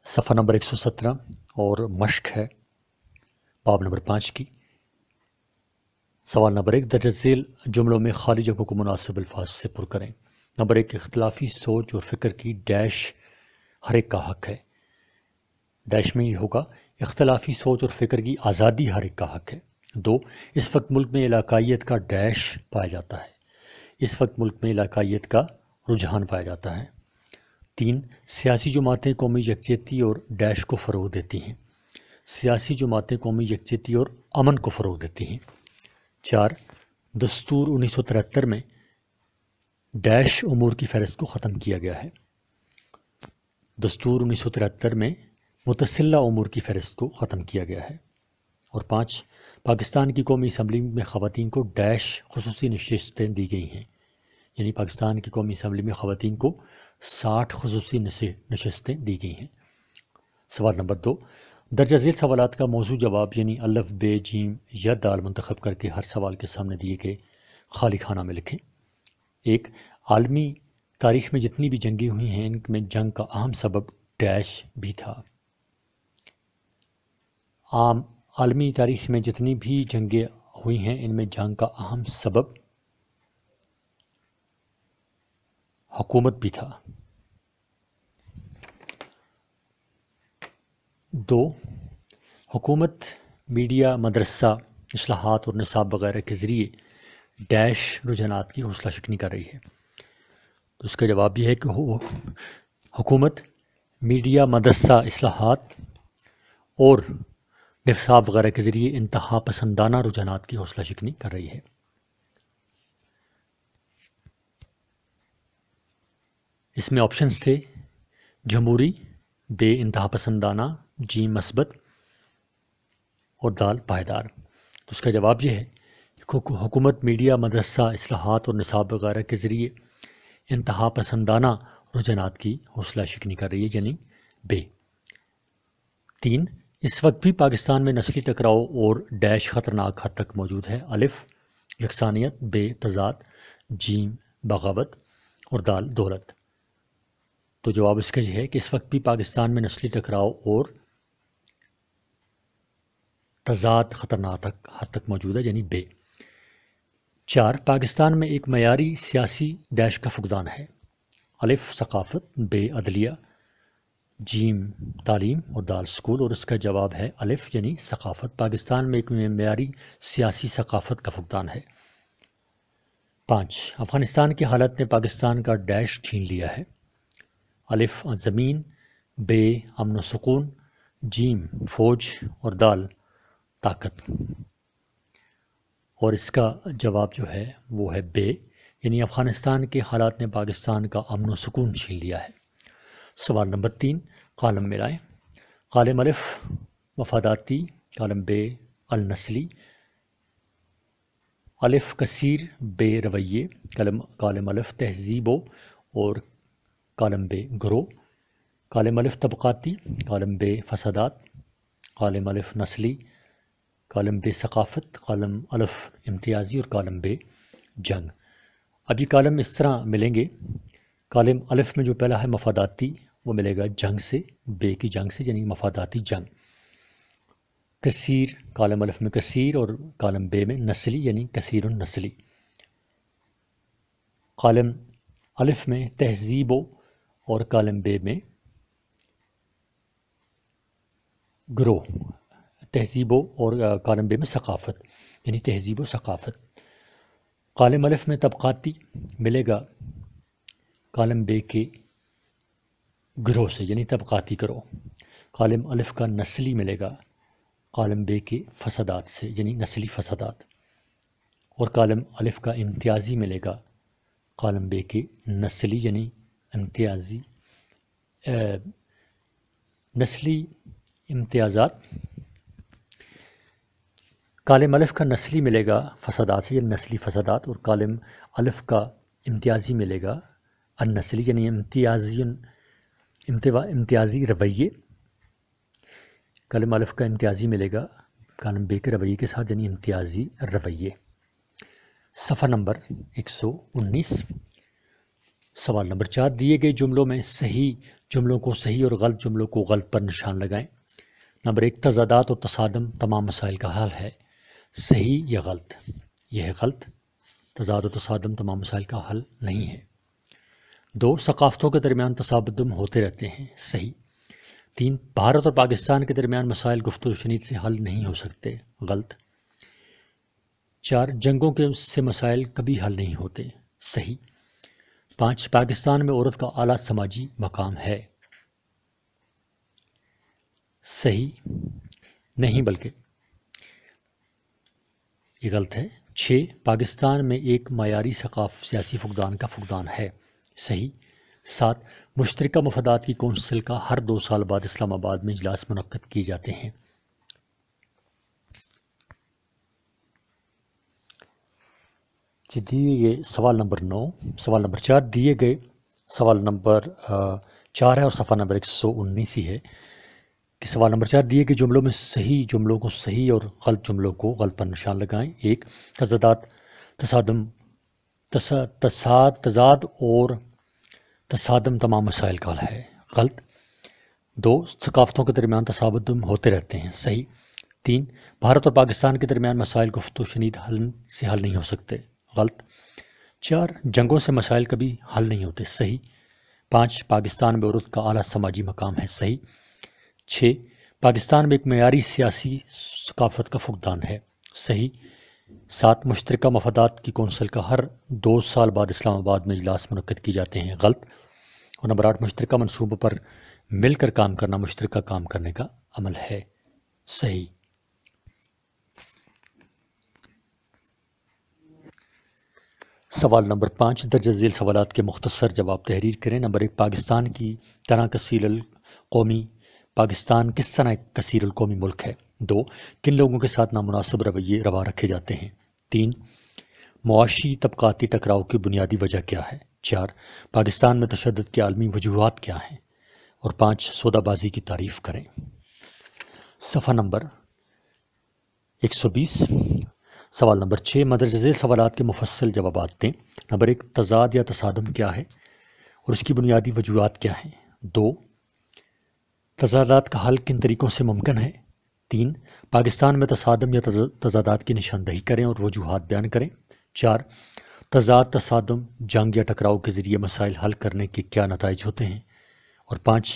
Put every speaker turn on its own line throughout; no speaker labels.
صفحہ نمبر 117 اور مشق ہے باب نمبر 5 کی۔ سوال نمبر 1، درج ذیل جملوں میں خالی جگہوں کو مناسب الفاظ سے پر کریں۔ نمبر 1، اختلافی سوچ اور فکر کی ڈیش ہر ایک کا حق ہے۔ ڈیش میں یہ ہوگا اختلافی سوچ اور فکر کی آزادی ہر ایک کا حق ہے۔ 2، اس وقت ملک میں علاقائیت کا ڈیش پایا جاتا ہے۔ اس وقت ملک میں علاقائیت کا رجحان پایا جاتا ہے۔ 3، سیاسی جماعتیں قومی یکجہتی اور ڈیش کو فروغ دیتی ہیں۔ سیاسی جماعتیں قومی یکجہتی اور امن کو فروغ دیتی ہیں۔ 4، دستور 1973 میں ڈیش امور کی فہرست کو ختم کیا گیا ہے۔ دستور 1973 میں متصلہ امور کی فہرست کو ختم کیا گیا ہے۔ اور 5، پاکستان کی قومی اسمبلی میں خواتین کو ڈیش خصوصی نشستیں دی گئی ہیں، یعنی پاکستان کی قومی اسمبلی میں خواتین کو 60 خصوصی نشستیں دی گئی ہیں۔ سوال نمبر 2، درجہ ذیل سوالات کا موضوع جواب یعنی الف، ب، جیم یا دال منتخب کر کے ہر سوال کے سامنے دیے گئے خالی خانہ میں لکھیں۔ 1، عالمی تاریخ میں جتنی بھی جنگیں ہوئی ہیں ان میں جنگ کا اہم سبب ڈیش بھی تھا۔ عالمی تاریخ میں جتنی بھی جنگیں ہوئی ہیں ان میں جنگ کا اہم سبب حکومت بھی تھا۔ 2، حکومت میڈیا، مدرسہ، اصلاحات اور نصاب وغیرہ کے ذریعے ڈیش رجحانات کی حوصلہ شکنی کر رہی ہے۔ تو اس کا جواب یہ ہے کہ حکومت میڈیا، مدرسہ، اصلاحات اور نصاب وغیرہ کے ذریعے انتہا پسندانہ رجحانات کی حوصلہ شکنی کر رہی ہے۔ اس میں آپشنز تھے جمہوری، بے انتہا پسندانہ، جیم مثبت اور دال پائیدار۔ تو اس کا جواب یہ ہے کہ حکومت میڈیا، مدرسہ، اصلاحات اور نصاب وغیرہ کے ذریعے انتہا پسندانہ رجحانات کی حوصلہ شکنی کر رہی ہے، یعنی بے۔ 3، اس وقت بھی پاکستان میں نسلی ٹکراؤ اور ڈیش خطرناک حد تک موجود ہے۔ الف، یکسانیت، بے، تضاد، جیم، بغاوت اور دال دولت۔ تو جواب اس کا یہ ہے کہ اس وقت بھی پاکستان میں نسلی ٹکراؤ اور تضاد خطرناک حد تک موجود ہے، یعنی بے۔ 4، پاکستان میں ایک معیاری سیاسی ڈیش کا فقدان ہے۔ الف، ثقافت، بے، عدلیہ، جیم، تعلیم اور دال سکول۔ اور اس کا جواب ہے الف، یعنی ثقافت۔ پاکستان میں ایک معیاری سیاسی ثقافت کا فقدان ہے۔ 5، افغانستان کی حالت نے پاکستان کا ڈیش چھین لیا ہے۔ الف، زمین، بے، امن و سکون، جیم، فوج اور دال طاقت۔ اور اس کا جواب جو ہے وہ ہے بے، یعنی افغانستان کے حالات نے پاکستان کا امن و سکون چھین لیا ہے۔ سوال نمبر 3، کالم ملائیں۔ کالم الف مفاداتی، کالم بے النسلی، الف کثیر، بے رویے، کالم الف تہذیب اور کالم بے گروہ، کالم الف طبقاتی، کالم بے فسادات، کالم الف نسلی، کالم بے ثقافت، کالم الف امتیازی اور کالم بے جنگ۔ اب یہ کالم اس طرح ملیں گے، کالم الف میں جو پہلا ہے مفاداتی وہ ملے گا جنگ سے، بے کی جنگ سے، یعنی مفاداتی جنگ۔ کثیر، کالم الف میں کثیر اور کالم بے میں نسلی، یعنی کثیر النسلی۔ کالم الف میں تہذیب اور کالم بے میں گروہ، تہذیب اور کالم بے میں ثقافت، یعنی تہذیب و ثقافت۔ کالم الف میں طبقاتی ملے گا کالم بے کے گروہ سے، یعنی طبقاتی گروہ۔ کالم الف کا نسلی ملے گا کالم بے کے فسادات سے، یعنی نسلی فسادات۔ اور کالم الف کا امتیازی ملے گا کالم بے کے نسلی، یعنی امتیازی نسلی امتیازات۔ کالم الف کا نسلی ملے گا فسادات سے، یعنی نسلی فسادات۔ اور کالم الف کا امتیازی ملے گا النسلی، یعنی امتیازی رویے۔ کالم الف کا امتیازی ملے گا کالم بے کے رویے کے ساتھ، یعنی امتیازی رویے۔ صفحہ نمبر 119۔ سوال نمبر 4، دیے گئے جملوں میں صحیح جملوں کو صحیح اور غلط جملوں کو غلط پر نشان لگائیں۔ نمبر 1، تضادات اور تصادم تمام مسائل کا حل ہے، صحیح یا غلط؟ یہ ہے غلط، تضاد و تصادم تمام مسائل کا حل نہیں ہے۔ 2، ثقافتوں کے درمیان تصادم ہوتے رہتے ہیں، صحیح۔ 3، بھارت اور پاکستان کے درمیان مسائل گفت و شنید سے حل نہیں ہو سکتے، غلط۔ 4، جنگوں کے سے مسائل کبھی حل نہیں ہوتے، صحیح۔ 5، پاکستان میں عورت کا اعلیٰ سماجی مقام ہے، صحیح نہیں بلکہ یہ غلط ہے۔ 6، پاکستان میں ایک معیاری سیاسی فقدان کا فقدان ہے، صحیح۔ 7، مشترکہ مفادات کی کونسل کا ہر 2 سال بعد اسلام آباد میں اجلاس منعقد کیے جاتے ہیں۔ دیے گئے سوال نمبر 9، سوال نمبر 4 دیے گئے سوال نمبر 4 ہے اور صفحہ نمبر 119 ہی ہے کہ سوال نمبر 4 دیے گئے جملوں میں صحیح جملوں کو صحیح اور غلط جملوں کو غلط پر نشان لگائیں۔ 1، تضاد اور تصادم تمام مسائل کا حل ہے، غلط۔ 2، ثقافتوں کے درمیان تصادم ہوتے رہتے ہیں، صحیح۔ 3، بھارت اور پاکستان کے درمیان مسائل گفت و شنید سے حل نہیں ہو سکتے، غلط۔ 4، جنگوں سے مسائل کبھی حل نہیں ہوتے، صحیح۔ 5، پاکستان میں عورت کا اعلیٰ سماجی مقام ہے، صحیح۔ 6، پاکستان میں ایک معیاری سیاسی ثقافت کا فقدان ہے، صحیح۔ 7، مشترکہ مفادات کی کونسل کا ہر 2 سال بعد اسلام آباد میں اجلاس منعقد کیے جاتے ہیں، غلط۔ اور نمبر 8، مشترکہ منصوبوں پر مل کر کام کرنا مشترکہ کام کرنے کا عمل ہے، صحیح۔ سوال نمبر 5 درجہ ذیل سوالات کے مختصر جواب تحریر کریں۔ نمبر 1، پاکستان کس طرح ایک کثیر القومی ملک ہے؟ 2، کن لوگوں کے ساتھ نامناسب رویے روا رکھے جاتے ہیں؟ 3، معاشی طبقاتی ٹکراؤ کی بنیادی وجہ کیا ہے؟ 4، پاکستان میں تشدد کے عالمی وجوہات کیا ہیں؟ اور 5، سودا بازی کی تعریف کریں۔ صفحہ نمبر 120، سوال نمبر 6 مندرجہ ذیل سوالات کے مفصل جوابات دیں۔ نمبر 1، تضاد یا تصادم کیا ہے اور اس کی بنیادی وجوہات کیا ہیں؟ 2، تضادات کا حل کن طریقوں سے ممکن ہے؟ 3، پاکستان میں تصادم یا تضادات کی نشاندہی کریں اور وجوہات بیان کریں۔ 4، تضاد، تصادم، جنگ یا ٹکراؤ کے ذریعے مسائل حل کرنے کے کیا نتائج ہوتے ہیں؟ اور 5،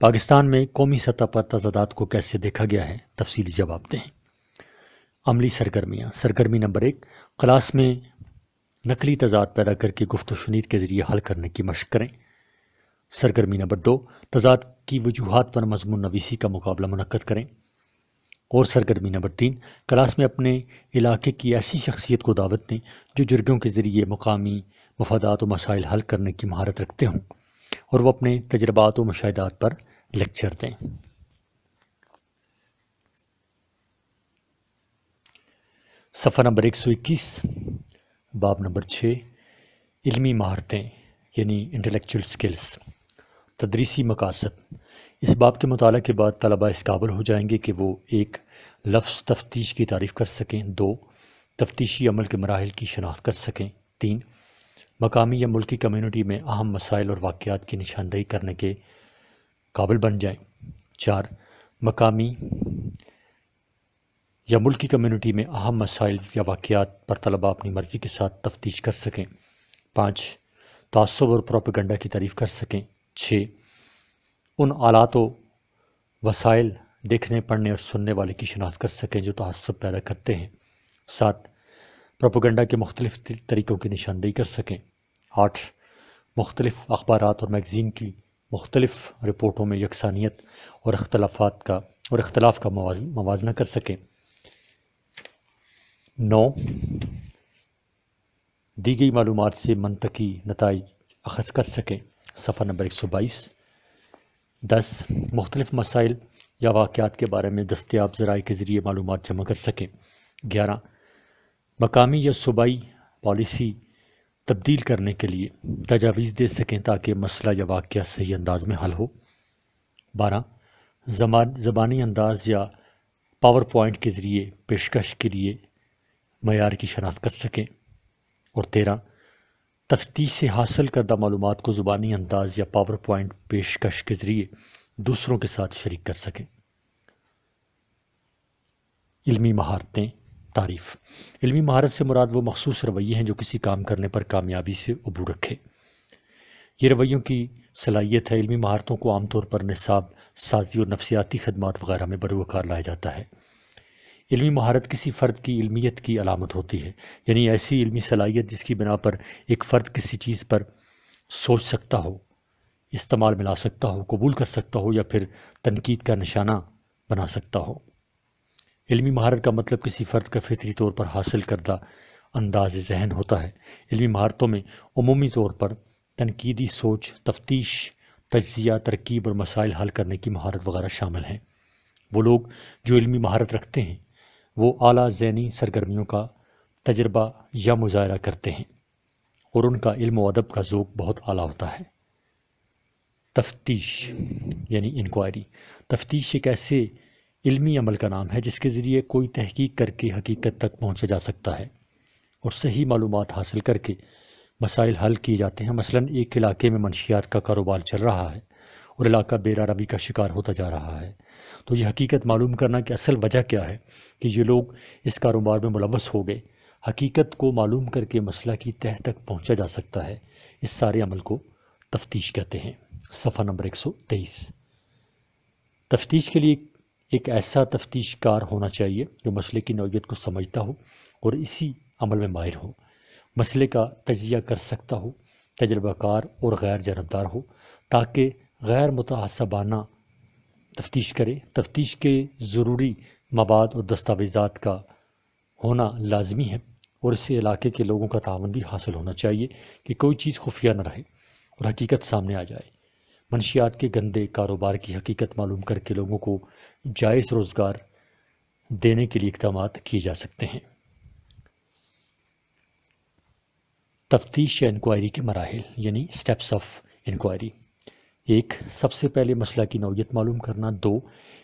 پاکستان میں قومی سطح پر تضادات کو کیسے دیکھا گیا ہے؟ تفصیلی جواب دیں۔ عملی سرگرمیاں۔ سرگرمی نمبر 1، کلاس میں نقلی تضاد پیدا کر کے گفت و شنید کے ذریعے حل کرنے کی مشق کریں۔ سرگرمی نمبر 2، تضاد کی وجوہات پر مضمون نویسی کا مقابلہ منعقد کریں۔ اور سرگرمی نمبر 3، کلاس میں اپنے علاقے کی ایسی شخصیت کو دعوت دیں جو جرگوں کے ذریعے مقامی مفادات و مسائل حل کرنے کی مہارت رکھتے ہوں اور وہ اپنے تجربات و مشاہدات پر لیکچر دیں۔ صفحہ نمبر 121، باب نمبر 6 علمی مہارتیں یعنی انٹلیکچوئل سکلز، تدریسی مقاصد۔ اس باب کے مطالعہ کے بعد طلبہ اس قابل ہو جائیں گے کہ وہ 1، لفظ تفتیش کی تعریف کر سکیں، 2، تفتیشی عمل کے مراحل کی شناخت کر سکیں، 3، مقامی یا ملکی کمیونٹی میں اہم مسائل اور واقعات کی نشاندہی کرنے کے قابل بن جائیں، 4، مقامی یا ملکی کمیونٹی میں اہم مسائل یا واقعات پر طلبہ اپنی مرضی کے ساتھ تفتیش کر سکیں، 5، تعصب اور پروپیگنڈا کی تعریف کر سکیں، 6، ان آلات و وسائل دیکھنے، پڑھنے اور سننے والے کی شناخت کر سکیں جو تعصب پیدا کرتے ہیں، 7، پروپیگنڈا کے مختلف طریقوں کی نشاندہی کر سکیں، 8، مختلف اخبارات اور میگزین کی مختلف رپورٹوں میں یکسانیت اور اختلاف کا موازنہ کر سکیں، 9، دی گئی معلومات سے منطقی نتائج اخذ کر سکیں۔ صفحہ نمبر 122، 10، مختلف مسائل یا واقعات کے بارے میں دستیاب ذرائع کے ذریعے معلومات جمع کر سکیں، 11، مقامی یا صوبائی پالیسی تبدیل کرنے کے لیے تجاویز دے سکیں تاکہ مسئلہ یا واقعہ صحیح انداز میں حل ہو، 12، زبانی انداز یا پاور پوائنٹ کے ذریعے پیشکش کے لیے معیار کی شناخت کر سکیں، اور 13، تفتیش سے حاصل کردہ معلومات کو زبانی انداز یا پاور پوائنٹ پیشکش کے ذریعے دوسروں کے ساتھ شریک کر سکیں۔ علمی مہارتیں تعریف۔ علمی مہارت سے مراد وہ مخصوص رویے ہیں جو کسی کام کرنے پر کامیابی سے عبور رکھے۔ یہ رویوں کی صلاحیت ہے۔ علمی مہارتوں کو عام طور پر نصاب سازی اور نفسیاتی خدمات وغیرہ میں بروکار لایا جاتا ہے۔ علمی مہارت کسی فرد کی علمیت کی علامت ہوتی ہے، یعنی ایسی علمی صلاحیت جس کی بنا پر ایک فرد کسی چیز پر سوچ سکتا ہو، استعمال میں لا سکتا ہو، قبول کر سکتا ہو یا پھر تنقید کا نشانہ بنا سکتا ہو۔ علمی مہارت کا مطلب کسی فرد کا فطری طور پر حاصل کردہ انداز ذہن ہوتا ہے۔ علمی مہارتوں میں عمومی طور پر تنقیدی سوچ، تفتیش، تجزیہ، ترکیب اور مسائل حل کرنے کی مہارت وغیرہ شامل ہیں۔ وہ لوگ جو علمی مہارت رکھتے ہیں وہ اعلیٰ ذہنی سرگرمیوں کا تجربہ یا مظاہرہ کرتے ہیں اور ان کا علم و ادب کا ذوق بہت اعلیٰ ہوتا ہے۔ تفتیش یعنی انکوائری۔ تفتیش ایک ایسے علمی عمل کا نام ہے جس کے ذریعے کوئی تحقیق کر کے حقیقت تک پہنچا جا سکتا ہے اور صحیح معلومات حاصل کر کے مسائل حل کیے جاتے ہیں۔ مثلاً ایک علاقے میں منشیات کا کاروبار چل رہا ہے اور علاقہ بے روی کا شکار ہوتا جا رہا ہے، تو یہ حقیقت معلوم کرنا کہ اصل وجہ کیا ہے کہ یہ لوگ اس کاروبار میں ملوث ہو گئے، حقیقت کو معلوم کر کے مسئلہ کی تہہ تک پہنچا جا سکتا ہے۔ اس سارے عمل کو تفتیش کہتے ہیں۔ صفحہ نمبر 123۔ تفتیش کے لیے ایک ایسا تفتیش کار ہونا چاہیے جو مسئلے کی نوعیت کو سمجھتا ہو اور اسی عمل میں ماہر ہو، مسئلے کا تجزیہ کر سکتا ہو، تجربہ کار اور غیر جانبدار ہو تاکہ غیر متعصبانہ تفتیش کرے۔ تفتیش کے ضروری مواد اور دستاویزات کا ہونا لازمی ہے اور اس سے علاقے کے لوگوں کا تعاون بھی حاصل ہونا چاہیے کہ کوئی چیز خفیہ نہ رہے اور حقیقت سامنے آ جائے۔ منشیات کے گندے کاروبار کی حقیقت معلوم کر کے لوگوں کو جائز روزگار دینے کے لیے اقدامات کیے جا سکتے ہیں۔ تفتیش یا انکوائری کے مراحل یعنی سٹیپس آف انکوائری۔ 1. سب سے پہلے مسئلہ کی نوعیت معلوم کرنا۔ 2.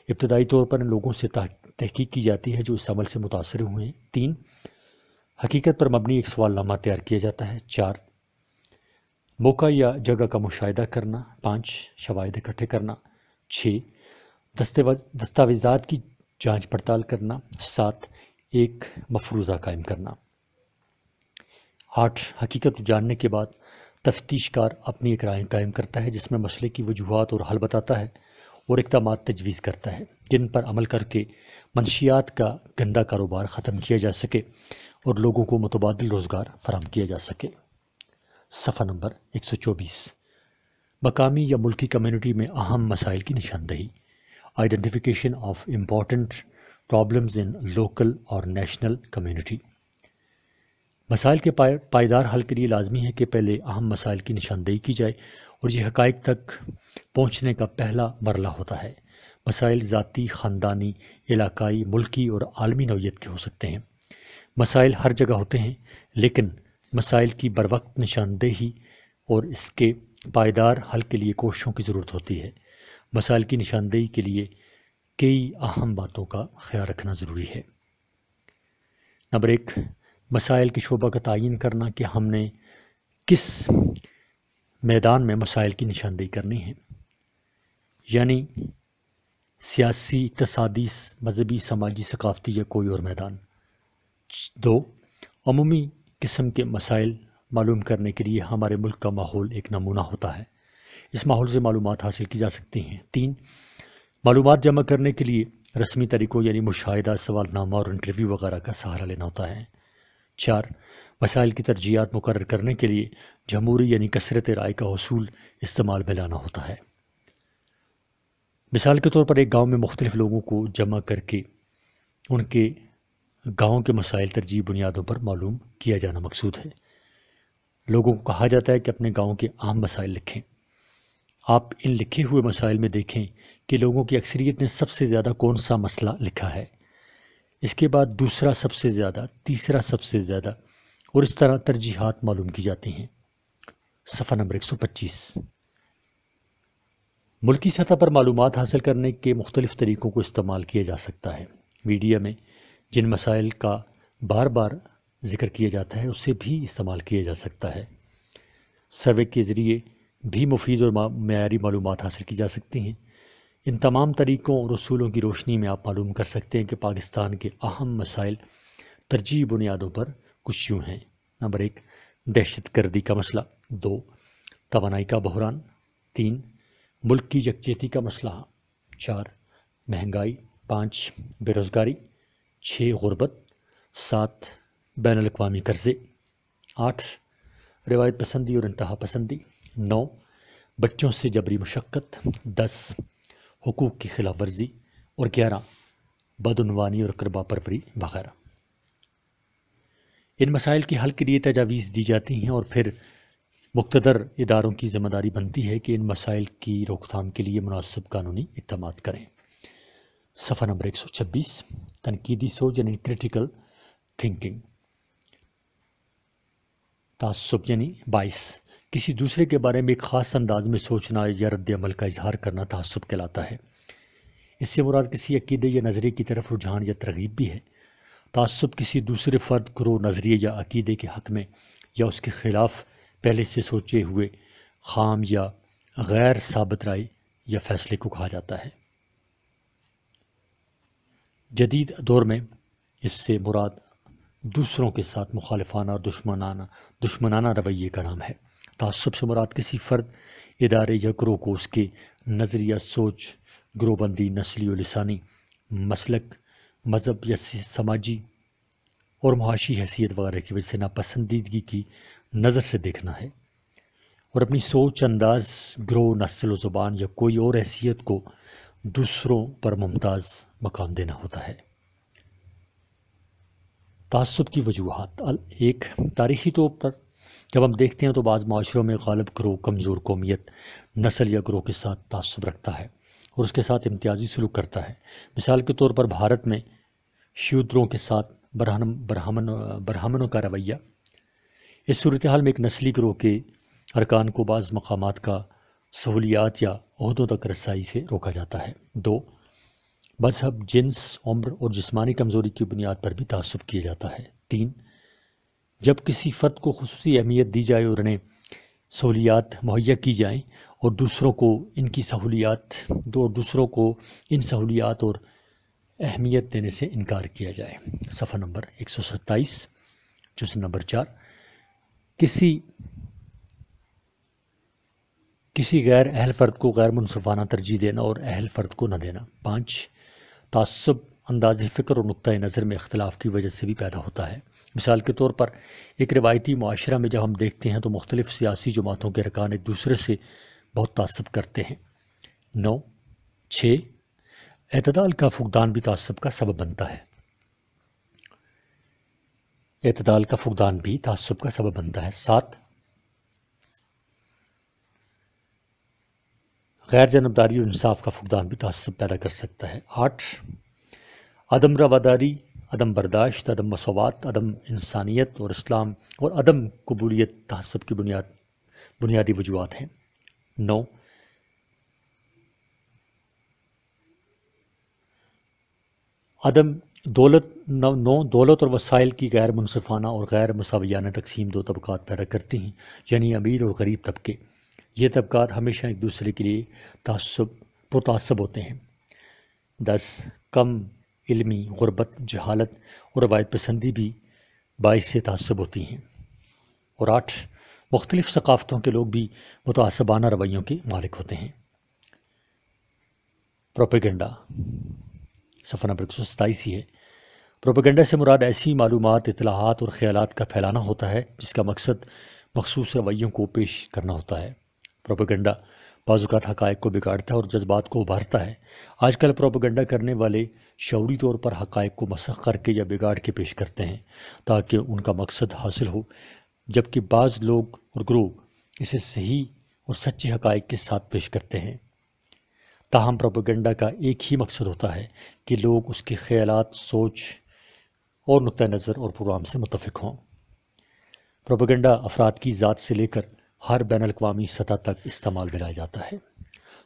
ابتدائی طور پر ان لوگوں سے تحقیق کی جاتی ہے جو اس عمل سے متاثر ہوئے ہیں۔ 3. حقیقت پر مبنی ایک سوال نامہ تیار کیا جاتا ہے۔ 4. موقع یا جگہ کا مشاہدہ کرنا۔ 5. شواہد اکٹھے کرنا۔ 6. دستاویزات کی جانچ پڑتال کرنا۔ 7. ایک مفروضہ قائم کرنا۔ 8. حقیقت جاننے کے بعد تفتیش کار اپنی ایک رائے قائم کرتا ہے جس میں مسئلے کی وجوہات اور حل بتاتا ہے اور اقدامات تجویز کرتا ہے جن پر عمل کر کے منشیات کا گندا کاروبار ختم کیا جا سکے اور لوگوں کو متبادل روزگار فراہم کیا جا سکے۔ صفحہ نمبر 124۔ مقامی یا ملکی کمیونٹی میں اہم مسائل کی نشاندہی۔ Identification of important problems in local اور نیشنل کمیونٹی۔ مسائل کے پائیدار حل کے لیے لازمی ہے کہ پہلے اہم مسائل کی نشاندہی کی جائے اور یہ حقائق تک پہنچنے کا پہلا مرحلہ ہوتا ہے۔ مسائل ذاتی، خاندانی، علاقائی، ملکی اور عالمی نوعیت کے ہو سکتے ہیں۔ مسائل ہر جگہ ہوتے ہیں لیکن مسائل کی بروقت نشاندہی اور اس کے پائیدار حل کے لیے کوششوں کی ضرورت ہوتی ہے۔ مسائل کی نشاندہی کے لیے کئی اہم باتوں کا خیال رکھنا ضروری ہے۔ نمبر 1، مسائل کے شعبہ کا تعین کرنا کہ ہم نے کس میدان میں مسائل کی نشاندہی کرنی ہے، یعنی سیاسی، اقتصادی، مذہبی، سماجی، ثقافتی یا کوئی اور میدان۔ 2، عمومی قسم کے مسائل معلوم کرنے کے لیے ہمارے ملک کا ماحول ایک نمونہ ہوتا ہے، اس ماحول سے معلومات حاصل کی جا سکتی ہیں۔ 3، معلومات جمع کرنے کے لیے رسمی طریقوں یعنی مشاہدہ، سوال نامہ اور انٹرویو وغیرہ کا سہارا لینا ہوتا ہے۔ 4، مسائل کی ترجیحات مقرر کرنے کے لیے جمہوری یعنی کثرت رائے کا حصول استعمال میں لانا ہوتا ہے۔ مثال کے طور پر ایک گاؤں میں مختلف لوگوں کو جمع کر کے ان کے گاؤں کے مسائل ترجیحی بنیادوں پر معلوم کیا جانا مقصود ہے۔ لوگوں کو کہا جاتا ہے کہ اپنے گاؤں کے اہم مسائل لکھیں۔ آپ ان لکھے ہوئے مسائل میں دیکھیں کہ لوگوں کی اکثریت نے سب سے زیادہ کون سا مسئلہ لکھا ہے، اس کے بعد دوسرا سب سے زیادہ، تیسرا سب سے زیادہ، اور اس طرح ترجیحات معلوم کی جاتی ہیں۔ صفحہ نمبر 125۔ ملکی سطح پر معلومات حاصل کرنے کے مختلف طریقوں کو استعمال کیا جا سکتا ہے۔ میڈیا میں جن مسائل کا بار بار ذکر کیا جاتا ہے اسے بھی استعمال کیا جا سکتا ہے۔ سروے کے ذریعے بھی مفید اور معیاری معلومات حاصل کی جا سکتی ہیں۔ ان تمام طریقوں اور اصولوں کی روشنی میں آپ معلوم کر سکتے ہیں کہ پاکستان کے اہم مسائل ترجیحی بنیادوں پر کچھ یوں ہیں۔ نمبر 1، دہشت گردی کا مسئلہ۔ 2، توانائی کا بحران۔ 3، ملک کی یکجہتی کا مسئلہ۔ 4، مہنگائی۔ 5، بے روزگاری۔ 6، غربت۔ 7، بین الاقوامی قرضے۔ 8، روایت پسندی اور انتہا پسندی۔ 9، بچوں سے جبری مشقت۔ 10، حقوق کی خلاف ورزی۔ اور 11، بدعنوانی اور اقربا پروری وغیرہ۔ ان مسائل کے حل کے لیے تجاویز دی جاتی ہیں اور پھر مقتدر اداروں کی ذمہ داری بنتی ہے کہ ان مسائل کی روک تھام کے لیے مناسب قانونی اقدامات کریں۔ صفحہ نمبر 126، تنقیدی سوچ یعنی کریٹیکل تھنکنگ۔ تعصب یعنی باعث، کسی دوسرے کے بارے میں ایک خاص انداز میں سوچنا یا رد عمل کا اظہار کرنا تعصب کہلاتا ہے۔ اس سے مراد کسی عقیدے یا نظریے کی طرف رجحان یا ترغیب بھی ہے۔ تعصب کسی دوسرے فرد، گروہ، نظریے یا عقیدے کے حق میں یا اس کے خلاف پہلے سے سوچے ہوئے خام یا غیر ثابت رائے یا فیصلے کو کہا جاتا ہے۔ جدید دور میں اس سے مراد دوسروں کے ساتھ مخالفانہ اور دشمنانہ رویے کا نام ہے۔ تعصب سے مراد کسی فرد، ادارے یا گروہ کو اس کے نظریہ، سوچ، گروہ بندی، نسلی و لسانی، مسلک، مذہب یا سماجی اور معاشی حیثیت وغیرہ کی وجہ سے ناپسندیدگی کی نظر سے دیکھنا ہے، اور اپنی سوچ، انداز، گروہ، نسل و زبان یا کوئی اور حیثیت کو دوسروں پر ممتاز مقام دینا ہوتا ہے۔ تعصب کی وجوہات۔ 1، تاریخی طور پر جب ہم دیکھتے ہیں تو بعض معاشروں میں غالب گروہ کمزور قومیت، نسل یا گروہ کے ساتھ تعصب رکھتا ہے اور اس کے ساتھ امتیازی سلوک کرتا ہے۔ مثال کے طور پر بھارت میں شیودروں کے ساتھ برہمنوں کا رویہ۔ اس صورتحال میں ایک نسلی گروہ کے ارکان کو بعض مقامات کا سہولیات یا عہدوں تک رسائی سے روکا جاتا ہے۔ 2، مذہب، جنس، عمر اور جسمانی کمزوری کی بنیاد پر بھی تعصب کیا جاتا ہے۔ 3، جب کسی فرد کو خصوصی اہمیت دی جائے اور انہیں سہولیات مہیا کی جائیں اور دوسروں کو ان سہولیات اور اہمیت دینے سے انکار کیا جائے۔ صفحہ نمبر 127، جزء نمبر 4، کسی غیر اہل فرد کو غیر منصفانہ ترجیح دینا اور اہل فرد کو نہ دینا۔ 5، تعصب انداز فکر اور نقطہ نظر میں اختلاف کی وجہ سے بھی پیدا ہوتا ہے۔ مثال کے طور پر ایک روایتی معاشرہ میں جب ہم دیکھتے ہیں تو مختلف سیاسی جماعتوں کے ارکان ایک دوسرے سے بہت تعصب کرتے ہیں۔ 6، اعتدال کا فقدان بھی تعصب کا سبب بنتا ہے۔ اعتدال کا فقدان بھی تعصب کا سبب بنتا ہے۔ 7، غیر جانبداری اور انصاف کا فقدان بھی تعصب پیدا کر سکتا ہے۔ 8، عدم رواداری، عدم برداشت، عدم مساوات، عدم انسانیت اور اسلام اور عدم قبولیت تعصب کی بنیادی وجوہات ہیں۔ 9، دولت اور وسائل کی غیر منصفانہ اور غیر مساویانہ تقسیم دو طبقات پیدا کرتی ہیں، یعنی امیر اور غریب طبقے۔ یہ طبقات ہمیشہ ایک دوسرے کے لیے پرتعصب ہوتے ہیں۔ 10، کم علمی، غربت، جہالت اور روایت پسندی بھی باعث تعصب ہوتی ہیں۔ اور 8، مختلف ثقافتوں کے لوگ بھی متعصبانہ رویوں کے مالک ہوتے ہیں۔ پروپیگنڈا، صفحہ نمبر 127 ہی ہے۔ پروپیگنڈا سے مراد ایسی معلومات، اطلاعات اور خیالات کا پھیلانا ہوتا ہے جس کا مقصد مخصوص رویوں کو پیش کرنا ہوتا ہے۔ پروپیگنڈا بعض اوقات حقائق کو بگاڑتا ہے اور جذبات کو ابھارتا ہے۔ آج کل پروپیگنڈا کرنے والے شعوری طور پر حقائق کو مسخ کر کے یا بگاڑ کے پیش کرتے ہیں تاکہ ان کا مقصد حاصل ہو، جبکہ بعض لوگ اور گروہ اسے صحیح اور سچے حقائق کے ساتھ پیش کرتے ہیں۔ تاہم پروپیگنڈا کا ایک ہی مقصد ہوتا ہے کہ لوگ اس کے خیالات، سوچ اور نقطہ نظر اور پروگرام سے متفق ہوں۔ پروپیگنڈا افراد کی ذات سے لے کر ہر بین الاقوامی سطح تک استعمال میں لایا جاتا ہے۔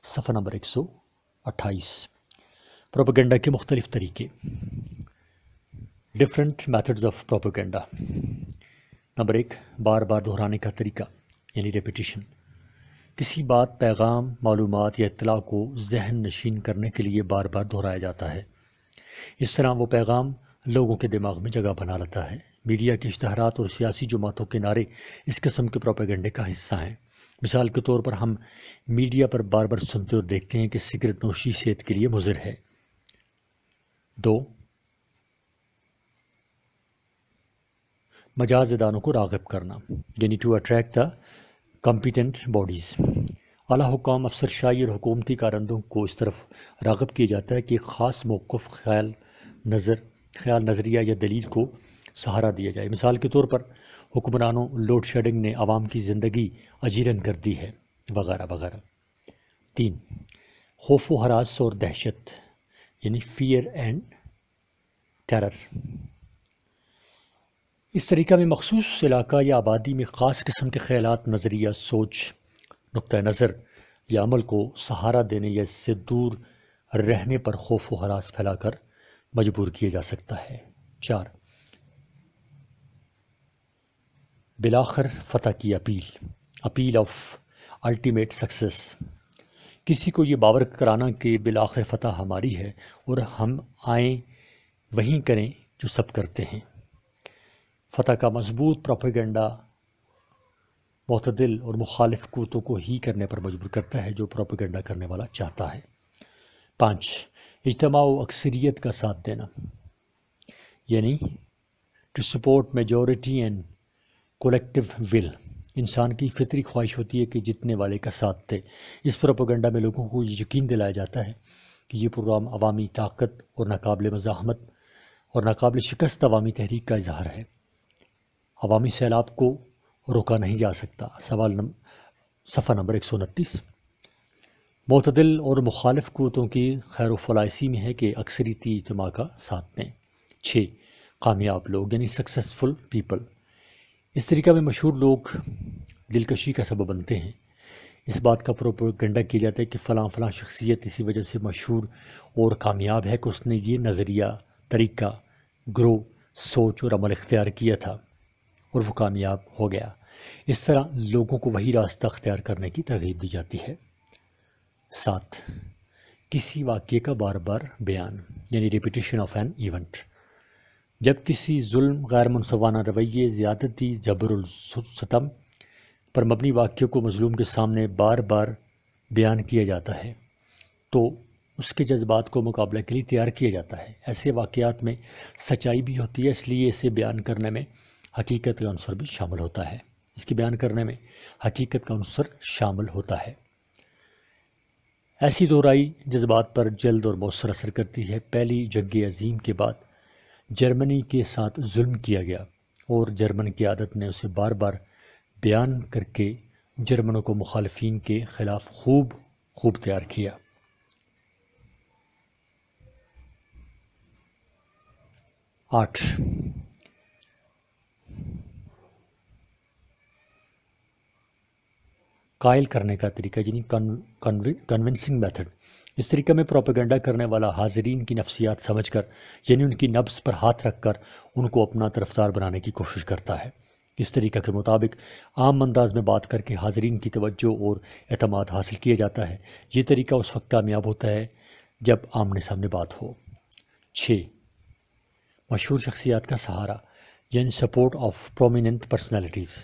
صفحہ نمبر 128، پروپیگنڈا کے مختلف طریقے۔ Different methods of propaganda. Number 1، بار بار دہرانے کا طریقہ۔ یعنی ریپیٹیشن، کسی بات، پیغام، معلومات یا اطلاع کو ذہن نشین کرنے کے لیے بار بار دہرایا جاتا ہے۔ اس طرح وہ پیغام لوگوں کے دماغ میں جگہ بنا لیتا ہے۔ میڈیا کے اشتہارات اور سیاسی جماعتوں کے نعرے اس قسم کے پروپیگنڈے کا حصہ ہیں۔ مثال کے طور پر ہم میڈیا پر بار بار سنتے اور دیکھتے ہیں کہ سگریٹ نوشی صحت کے لیے مضر ہے۔ 2، مجاز اداروں کو راغب کرنا، یعنی to attract the competent bodies. اعلیٰ حکام، افسر شاہی اور حکومتی کارندوں کو اس طرف راغب کیا جاتا ہے کہ ایک خاص موقف، خیال، نظریہ یا دلیل کو سہارا دیا جائے۔ مثال کے طور پر حکمرانوں، لوڈ شیڈنگ نے عوام کی زندگی اجیرن کر دی ہے، وغیرہ وغیرہ۔ 3، خوف و ہراس اور دہشت، یعنی فیئر اینڈ ٹیرر۔ اس طریقہ میں مخصوص علاقہ یا آبادی میں خاص قسم کے خیالات، نظریہ، سوچ، نقطہ نظر یا عمل کو سہارا دینے یا اس سے دور رہنے پر خوف و ہراس پھیلا کر مجبور کیا جا سکتا ہے۔ 4، بالآخر فتح کی اپیل آف الٹیمیٹ سکسیس، کسی کو یہ باور کرانا کہ بالآخر فتح ہماری ہے اور ہم آئیں وہیں کریں جو سب کرتے ہیں۔ فتح کا مضبوط پروپیگنڈا معتدل اور مخالف قوتوں کو ہی کرنے پر مجبور کرتا ہے جو پروپیگنڈا کرنے والا چاہتا ہے۔ 5، اجتماع و اکثریت کا ساتھ دینا، یعنی to support majority and collective will. انسان کی فطری خواہش ہوتی ہے کہ جتنے والے کا ساتھ دے۔ اس پروپیگنڈا میں لوگوں کو یقین دلایا جاتا ہے کہ یہ پروگرام عوامی طاقت اور ناقابل مزاحمت اور ناقابل شکست عوامی تحریک کا اظہار ہے۔ عوامی سیلاب کو روکا نہیں جا سکتا۔ صفحہ نمبر 129۔ معتدل اور مخالف قوتوں کی خیر و فلاح اسی میں ہے کہ اکثریتی اجتماع کا ساتھ دیں۔ 6، کامیاب لوگ، یعنی سکسیسفل پیپل۔ اس طریقہ میں مشہور لوگ دلکشی کا سبب بنتے ہیں۔ اس بات کا پروپیگنڈا کیا جاتا ہے کہ فلاں فلاں شخصیت اسی وجہ سے مشہور اور کامیاب ہے کہ اس نے یہ نظریہ، طریقہ، گروہ، سوچ اور عمل اختیار کیا تھا اور وہ کامیاب ہو گیا۔ اس طرح لوگوں کو وہی راستہ اختیار کرنے کی ترغیب دی جاتی ہے۔ 7، کسی واقعے کا بار بار بیان، یعنی ریپیٹیشن آف این ایونٹ۔ جب کسی ظلم، غیر منصفانہ رویے، زیادتی، جبر الستم پر مبنی واقعے کو مظلوم کے سامنے بار بار بیان کیا جاتا ہے تو اس کے جذبات کو مقابلہ کے لیے تیار کیا جاتا ہے۔ ایسے واقعات میں سچائی بھی ہوتی ہے، اس لیے اسے بیان کرنے میں حقیقت کا عنصر بھی شامل ہوتا ہے۔ اس کے بیان کرنے میں حقیقت کا عنصر شامل ہوتا ہے۔ ایسی دہرائی جذبات پر جلد اور مؤثر اثر کرتی ہے۔ پہلی جنگ عظیم کے بعد جرمنی کے ساتھ ظلم کیا گیا اور جرمن کی عادت نے اسے بار بار بیان کر کے جرمنوں کو مخالفین کے خلاف خوب تیار کیا۔ 8، قائل کرنے کا طریقہ، یعنی کنونسنگ میتھڈ۔ اس طریقہ میں پروپیگنڈا کرنے والا حاضرین کی نفسیات سمجھ کر، یعنی ان کی نبض پر ہاتھ رکھ کر ان کو اپنا طرفدار بنانے کی کوشش کرتا ہے۔ اس طریقہ کے مطابق عام انداز میں بات کر کے حاضرین کی توجہ اور اعتماد حاصل کیا جاتا ہے۔ یہ طریقہ اس وقت کامیاب ہوتا ہے جب آمنے سامنے بات ہو۔ 6، مشہور شخصیات کا سہارا، یعنی support of prominent personalities.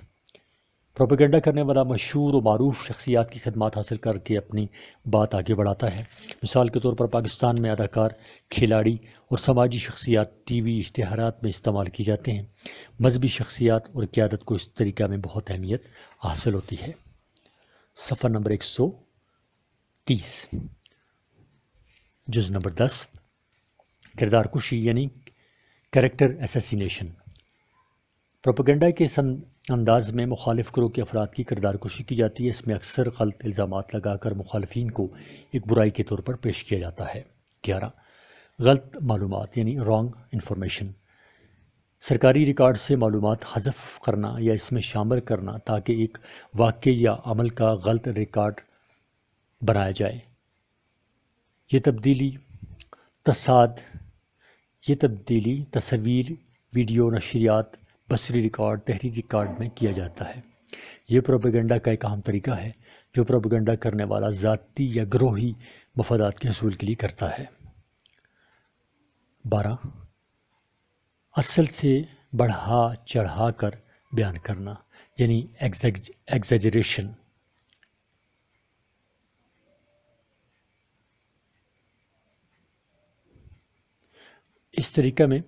Propaganda کرنے والا مشہور و معروف شخصیات کی خدمات حاصل کر کے اپنی بات آگے بڑھاتا ہے۔ مثال کے طور پر پاکستان میں اداکار، کھلاڑی اور سماجی شخصیات ٹی وی اشتہارات میں استعمال کی جاتے ہیں۔ مذہبی شخصیات اور قیادت کو اس طریقہ میں بہت اہمیت حاصل ہوتی ہے۔ صفحہ نمبر 130، جز نمبر 10، کردار کشی، یعنی کریکٹر اسیسینیشن۔ پروپیگنڈا کے انداز میں مخالف گروہ کے افراد کی کردار کشی کی جاتی ہے۔ اس میں اکثر غلط الزامات لگا کر مخالفین کو ایک برائی کے طور پر پیش کیا جاتا ہے۔ 11، غلط معلومات، یعنی رانگ انفارمیشن۔ سرکاری ریکارڈ سے معلومات حذف کرنا یا اس میں شامل کرنا تاکہ ایک واقعے یا عمل کا غلط ریکارڈ بنایا جائے۔ یہ تبدیلی تصویر، ویڈیو، نشریات، بصری ریکارڈ، تحریری ریکارڈ میں کیا جاتا ہے۔ یہ پروپیگنڈا کا ایک اہم طریقہ ہے جو پروپیگنڈا کرنے والا ذاتی یا گروہی مفادات کے حصول کے لیے کرتا ہے۔ 12 اصل سے بڑھا چڑھا کر بیان کرنا، یعنی ایگزیجریشن۔ اس طریقہ میں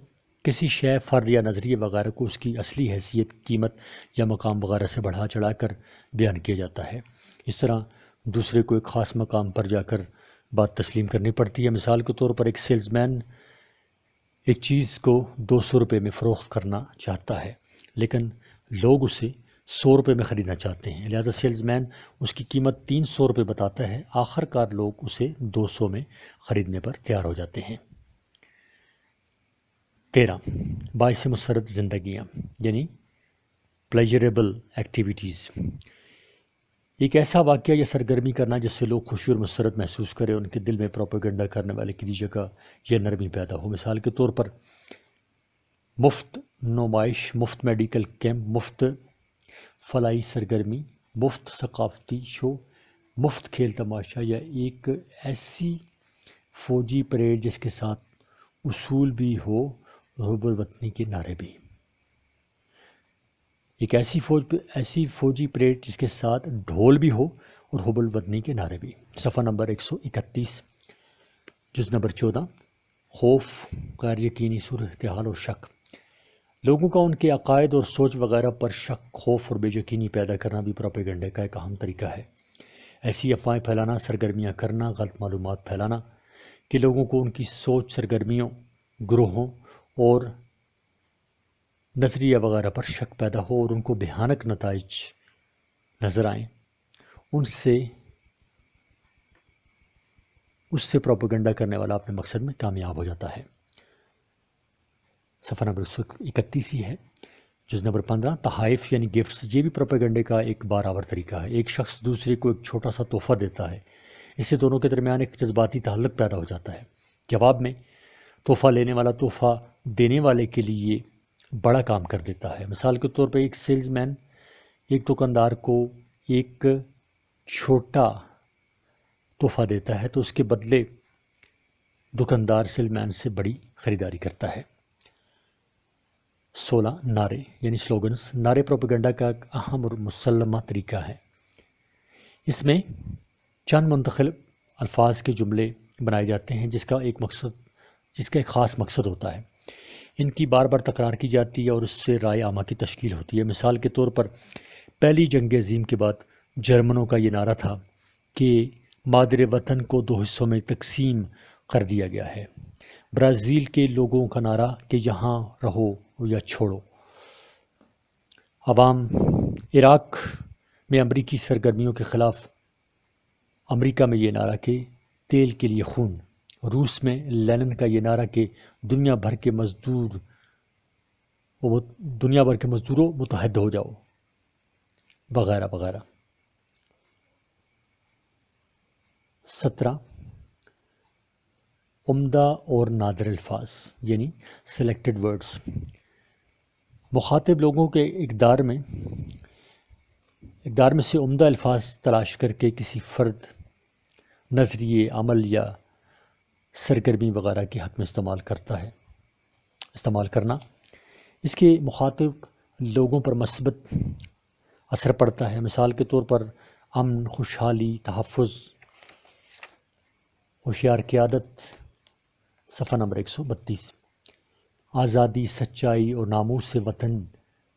کسی شے، فرد یا نظریے وغیرہ کو اس کی اصلی حیثیت، قیمت یا مقام وغیرہ سے بڑھا چڑھا کر بیان کیا جاتا ہے۔ اس طرح دوسرے کو ایک خاص مقام پر جا کر بات تسلیم کرنی پڑتی ہے۔ مثال کے طور پر ایک سیلز مین ایک چیز کو 200 روپے میں فروخت کرنا چاہتا ہے، لیکن لوگ اسے 100 روپے میں خریدنا چاہتے ہیں، لہذا سیلز مین اس کی قیمت 300 روپے بتاتا ہے۔ آخر کار لوگ اسے 200 میں خریدنے پر تیار ہو جاتے ہیں۔ 13 باعث مسرت زندگیاں، یعنی پلیجریبل ایکٹیویٹیز۔ ایک ایسا واقعہ یا سرگرمی کرنا جس سے لوگ خوشی اور مسرت محسوس کریں، ان کے دل میں پروپیگنڈا کرنے والے کی جگہ یہ نرمی پیدا ہو۔ مثال کے طور پر مفت نمائش، مفت میڈیکل کیمپ، مفت فلاحی سرگرمی، مفت ثقافتی شو، مفت کھیل تماشا، یا ایک ایسی فوجی پریڈ جس کے ساتھ اصول بھی ہو اور حب الوطنی کے نعرے بھی۔ ایک ایسی فوجی پریڈ جس کے ساتھ ڈھول بھی ہو اور حب الوطنی کے نعرے بھی۔ صفحہ نمبر 131، جز نمبر 14، خوف، غیر یقینی صورتحال اور شک۔ لوگوں کا ان کے عقائد اور سوچ وغیرہ پر شک، خوف اور بے یقینی پیدا کرنا بھی پروپیگنڈے کا ایک اہم طریقہ ہے۔ ایسی افواہیں پھیلانا، سرگرمیاں کرنا، غلط معلومات پھیلانا کہ لوگوں کو ان کی سوچ، سرگرمیوں، گروہوں اور نظریہ وغیرہ پر شک پیدا ہو اور ان کو بھیانک نتائج نظر آئیں، اس سے پروپیگنڈا کرنے والا اپنے مقصد میں کامیاب ہو جاتا ہے۔ صفحہ نمبر 31 ہی ہے، جز نمبر 15، تحائف یعنی گفٹس۔ یہ بھی پروپیگنڈے کا ایک بار آور طریقہ ہے۔ ایک شخص دوسرے کو ایک چھوٹا سا تحفہ دیتا ہے، اس سے دونوں کے درمیان ایک جذباتی تعلق پیدا ہو جاتا ہے۔ جواب میں تحفہ لینے والا تحفہ دینے والے کے لیے بڑا کام کر دیتا ہے۔ مثال کے طور پر ایک سیلز مین ایک دکاندار کو ایک چھوٹا تحفہ دیتا ہے تو اس کے بدلے دکاندار سیلز مین سے بڑی خریداری کرتا ہے۔ 16 نعرے یعنی سلوگنز۔ نعرے پروپیگنڈا کا ایک اہم اور مسلمہ طریقہ ہے۔ اس میں چند منتخب الفاظ کے جملے بنائے جاتے ہیں جس کا ایک خاص مقصد ہوتا ہے۔ ان کی بار بار تکرار کی جاتی ہے اور اس سے رائے عامہ کی تشکیل ہوتی ہے۔ مثال کے طور پر پہلی جنگ عظیم کے بعد جرمنوں کا یہ نعرہ تھا کہ مادر وطن کو 2 حصوں میں تقسیم کر دیا گیا ہے۔ برازیل کے لوگوں کا نعرہ کہ یہاں رہو یا چھوڑو۔ عوام عراق میں امریکی سرگرمیوں کے خلاف امریکہ میں یہ نعرہ کہ تیل کے لیے خون۔ روس میں لینن کا یہ نعرہ کہ دنیا بھر کے مزدوروں متحد ہو جاؤ، وغیرہ وغیرہ۔ 17 عمدہ اور نادر الفاظ یعنی سلیکٹڈ ورڈز۔ مخاطب لوگوں کے اقدار میں سے عمدہ الفاظ تلاش کر کے کسی فرد، نظریے، عمل یا سرگرمی وغیرہ کے حق میں استعمال کرنا، اس کے مخاطب لوگوں پر مثبت اثر پڑتا ہے۔ مثال کے طور پر امن، خوشحالی، تحفظ، ہوشیار قیادت۔ صفحہ نمبر 132، آزادی، سچائی اور ناموس سے وطن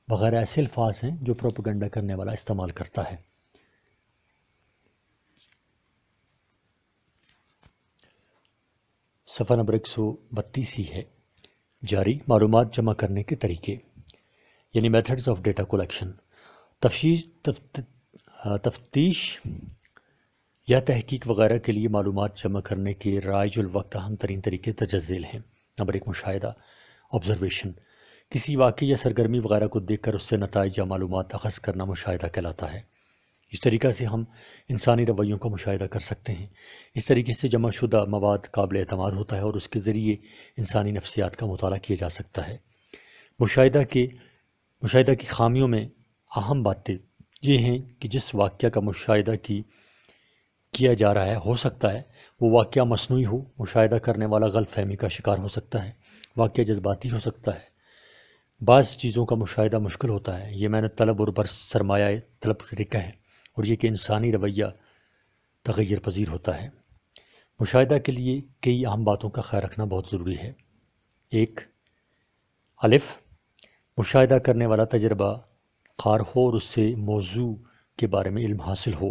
وغیرہ ایسے الفاظ ہیں جو پروپیگنڈا کرنے والا استعمال کرتا ہے۔ صفحہ نمبر 132 ہی ہے، جاری معلومات جمع کرنے کے طریقے یعنی میتھڈز آف ڈیٹا کلیکشن۔ تفتیش یا تحقیق وغیرہ کے لیے معلومات جمع کرنے کے رائج الوقت اہم ترین طریقے درج ذیل ہیں۔ نمبر 1 مشاہدہ، آبزرویشن۔ کسی واقعے یا سرگرمی وغیرہ کو دیکھ کر اس سے نتائج یا معلومات اخذ کرنا مشاہدہ کہلاتا ہے۔ اس طریقہ سے ہم انسانی رویوں کا مشاہدہ کر سکتے ہیں۔ اس طریقے سے جمع شدہ مواد قابل اعتماد ہوتا ہے اور اس کے ذریعے انسانی نفسیات کا مطالعہ کیا جا سکتا ہے۔ مشاہدہ کی خامیوں میں اہم باتیں یہ ہیں کہ جس واقعہ کا مشاہدہ کیا جا رہا ہے ہو سکتا ہے وہ واقعہ مصنوعی ہو، مشاہدہ کرنے والا غلط فہمی کا شکار ہو سکتا ہے، واقعہ جذباتی ہو سکتا ہے، بعض چیزوں کا مشاہدہ مشکل ہوتا ہے۔ یہ محنت طلب اور بر سرمایہ طلب طریقہ ہے، اور یہ کہ انسانی رویہ تغیر پذیر ہوتا ہے۔ مشاہدہ کے لیے کئی اہم باتوں کا خیال رکھنا بہت ضروری ہے۔ ایک، الف، مشاہدہ کرنے والا تجربہ کار ہو اور اس سے موضوع کے بارے میں علم حاصل ہو۔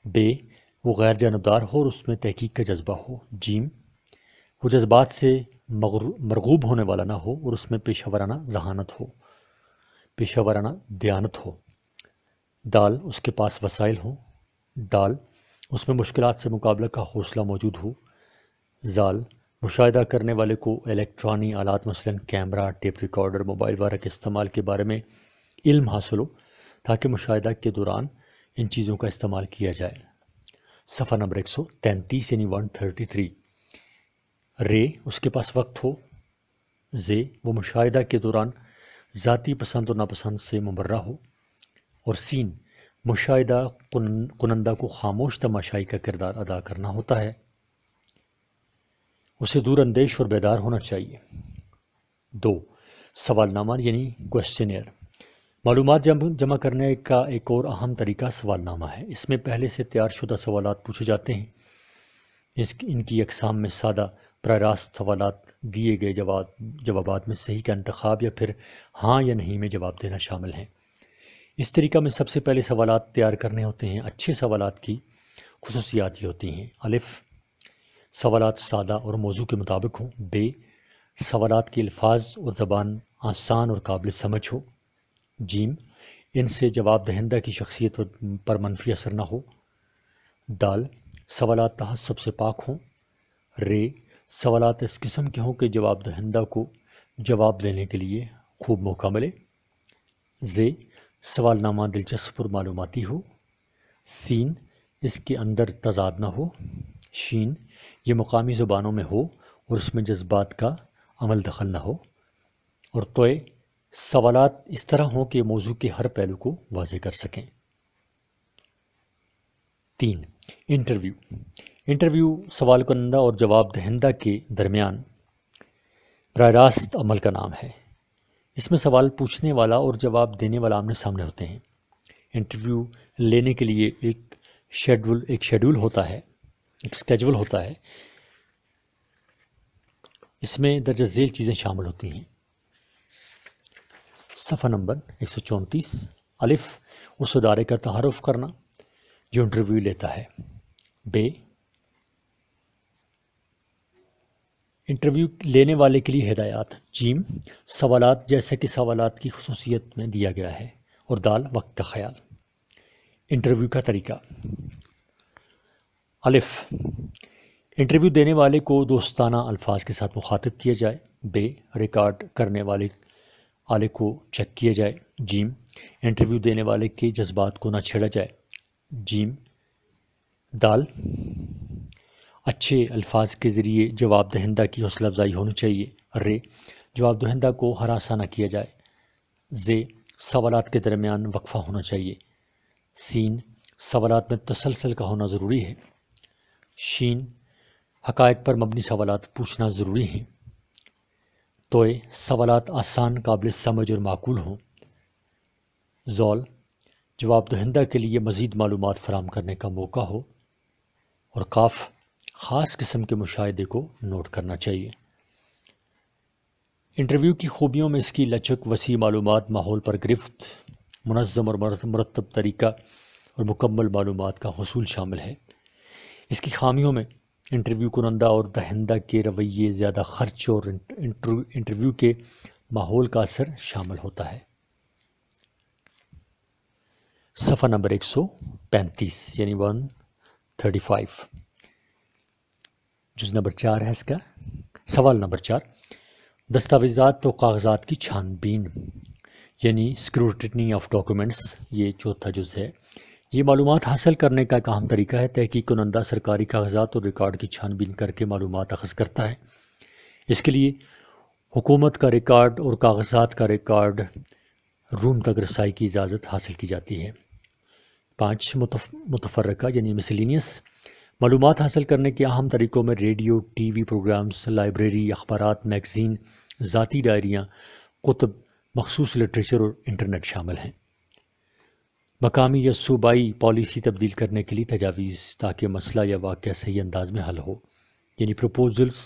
بے، وہ غیر جانبدار ہو اور اس میں تحقیق کا جذبہ ہو۔ جیم، وہ جذبات سے مرغوب ہونے والا نہ ہو اور اس میں پیشہ ورانہ ذہانت ہو، پیشہ ورانہ دیانت ہو۔ دال، اس کے پاس وسائل ہوں۔ ڈال، اس میں مشکلات سے مقابلہ کا حوصلہ موجود ہو۔ زال، مشاہدہ کرنے والے کو الیکٹرانی آلات مثلاً کیمرہ، ٹیپ ریکارڈر، موبائل وغیرہ کے استعمال کے بارے میں علم حاصل ہو تاکہ مشاہدہ کے دوران ان چیزوں کا استعمال کیا جائے۔ صفحہ نمبر 133 یعنی 133۔ رے، اس کے پاس وقت ہو۔ زے، وہ مشاہدہ کے دوران ذاتی پسند اور ناپسند سے مبرہ ہو۔ اور سین، مشاہدہ کنندہ کو خاموش تماشائی کا کردار ادا کرنا ہوتا ہے، اسے دور اندیش اور بیدار ہونا چاہیے۔ 2، سوال نامہ یعنی کوشچنئر۔ معلومات جمع کرنے کا ایک اور اہم طریقہ سوال نامہ ہے۔ اس میں پہلے سے تیار شدہ سوالات پوچھے جاتے ہیں۔ ان کی اقسام میں سادہ براہ راست سوالات، دیے گئے جوابات میں صحیح کا انتخاب یا پھر ہاں یا نہیں میں جواب دینا شامل ہیں۔ اس طریقہ میں سب سے پہلے سوالات تیار کرنے ہوتے ہیں۔ اچھے سوالات کی خصوصیات یہ ہوتی ہیں: الف، سوالات سادہ اور موضوع کے مطابق ہوں۔ بے، سوالات کے الفاظ اور زبان آسان اور قابل سمجھ ہو۔ جیم، ان سے جواب دہندہ کی شخصیت پر منفی اثر نہ ہو۔ دال، سوالات تعصب سے پاک ہوں۔ رے، سوالات اس قسم کے ہوں کہ جواب دہندہ کو جواب دینے کے لیے خوب موقع ملے۔ زے، سوال نامہ دلچسپ اور معلوماتی ہو۔ سین، اس کے اندر تضاد نہ ہو۔ شین، یہ مقامی زبانوں میں ہو اور اس میں جذبات کا عمل دخل نہ ہو۔ اور توئے، سوالات اس طرح ہوں کہ موضوع کے ہر پہلو کو واضح کر سکیں۔ 3، انٹرویو سوال کنندہ اور جواب دہندہ کے درمیان براہ راست عمل کا نام ہے۔ اس میں سوال پوچھنے والا اور جواب دینے والا آمنے سامنے ہوتے ہیں۔ انٹرویو لینے کے لیے ایک شیڈول ہوتا ہے، ایک اسکیجول ہوتا ہے۔ اس میں درجہ ذیل چیزیں شامل ہوتی ہیں۔ صفحہ نمبر 134۔ الف، اس ادارے کا تعارف کرنا جو انٹرویو لیتا ہے۔ بے، انٹرویو لینے والے کے لیے ہدایات۔ جیم، سوالات جیسے کہ سوالات کی خصوصیت میں دیا گیا ہے۔ اور دال، وقت کا خیال۔ انٹرویو کا طریقہ۔ الف، انٹرویو دینے والے کو دوستانہ الفاظ کے ساتھ مخاطب کیا جائے۔ بے، ریکارڈ کرنے والے کو چیک کیا جائے۔ جیم، انٹرویو دینے والے کے جذبات کو نہ چھیڑا جائے۔ جیم۔ دال، اچھے الفاظ کے ذریعے جواب دہندہ کی حوصلہ افزائی ہونی چاہیے۔ رے، جواب دہندہ کو ہراساں نہ کیا جائے۔ زے، سوالات کے درمیان وقفہ ہونا چاہیے۔ سین، سوالات میں تسلسل کا ہونا ضروری ہے۔ شین، حقائق پر مبنی سوالات پوچھنا ضروری ہیں۔ توئے، سوالات آسان، قابل سمجھ اور معقول ہوں۔ زول، جواب دہندہ کے لیے مزید معلومات فراہم کرنے کا موقع ہو۔ اور کاف، خاص قسم کے مشاہدے کو نوٹ کرنا چاہیے۔ انٹرویو کی خوبیوں میں اس کی لچک، وسیع معلومات، ماحول پر گرفت، منظم اور مرتب طریقہ اور مکمل معلومات کا حصول شامل ہے۔ اس کی خامیوں میں انٹرویو کنندہ اور دہندہ کے رویے، زیادہ خرچ اور انٹرویو کے ماحول کا اثر شامل ہوتا ہے۔ صفحہ نمبر 135 یعنی 135، جز نمبر 4 ہے اس کا۔ سوال نمبر 4، دستاویزات و کاغذات کی چھان بین یعنی اسکروٹنی آف ڈاکومنٹس، یہ چوتھا جز ہے۔ یہ معلومات حاصل کرنے کا ایک اہم طریقہ ہے۔ تحقیق کنندہ سرکاری کاغذات اور ریکارڈ کی چھان بین کر کے معلومات اخذ کرتا ہے۔ اس کے لیے حکومت کا ریکارڈ اور کاغذات کا ریکارڈ روم تک رسائی کی اجازت حاصل کی جاتی ہے۔ 5 متفرقہ یعنی مسلینیس معلومات حاصل کرنے کے اہم طریقوں میں radio, TV programmes, library, اخبارات، میگزین، ذاتی ڈائریاں، کتب، مخصوص لٹریچر اور انٹرنیٹ شامل ہیں۔ مقامی یا صوبائی پالیسی تبدیل کرنے کے لیے تجاویز تاکہ مسئلہ یا واقعہ صحیح انداز میں حل ہو، یعنی proposals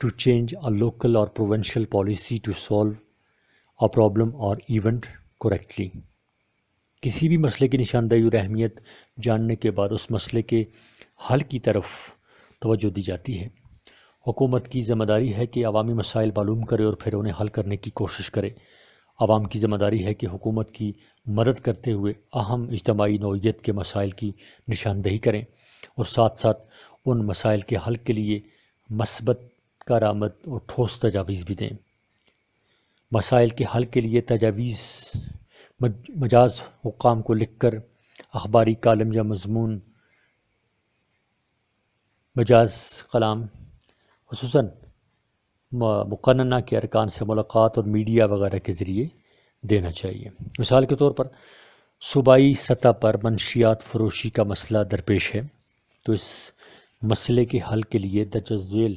to change a local or provincial policy to solve a problem or event correctly. کسی بھی مسئلے کی نشاندہی اور اہمیت جاننے کے بعد اس مسئلے کے حل کی طرف توجہ دی جاتی ہے۔ حکومت کی ذمہ داری ہے کہ عوامی مسائل معلوم کرے اور پھر انہیں حل کرنے کی کوشش کرے۔ عوام کی ذمہ داری ہے کہ حکومت کی مدد کرتے ہوئے اہم اجتماعی نوعیت کے مسائل کی نشاندہی کریں اور ساتھ ساتھ ان مسائل کے حل کے لیے مثبت کارآمد اور ٹھوس تجاویز بھی دیں۔ مسائل کے حل کے لیے تجاویز مجاز حکام کو لکھ کر اخباری کالم یا مضمون مجاز کلام خصوصاً مقننہ کے ارکان سے ملاقات اور میڈیا وغیرہ کے ذریعے دینا چاہیے۔ مثال کے طور پر صوبائی سطح پر منشیات فروشی کا مسئلہ درپیش ہے تو اس مسئلے کے حل کے لیے درج ذیل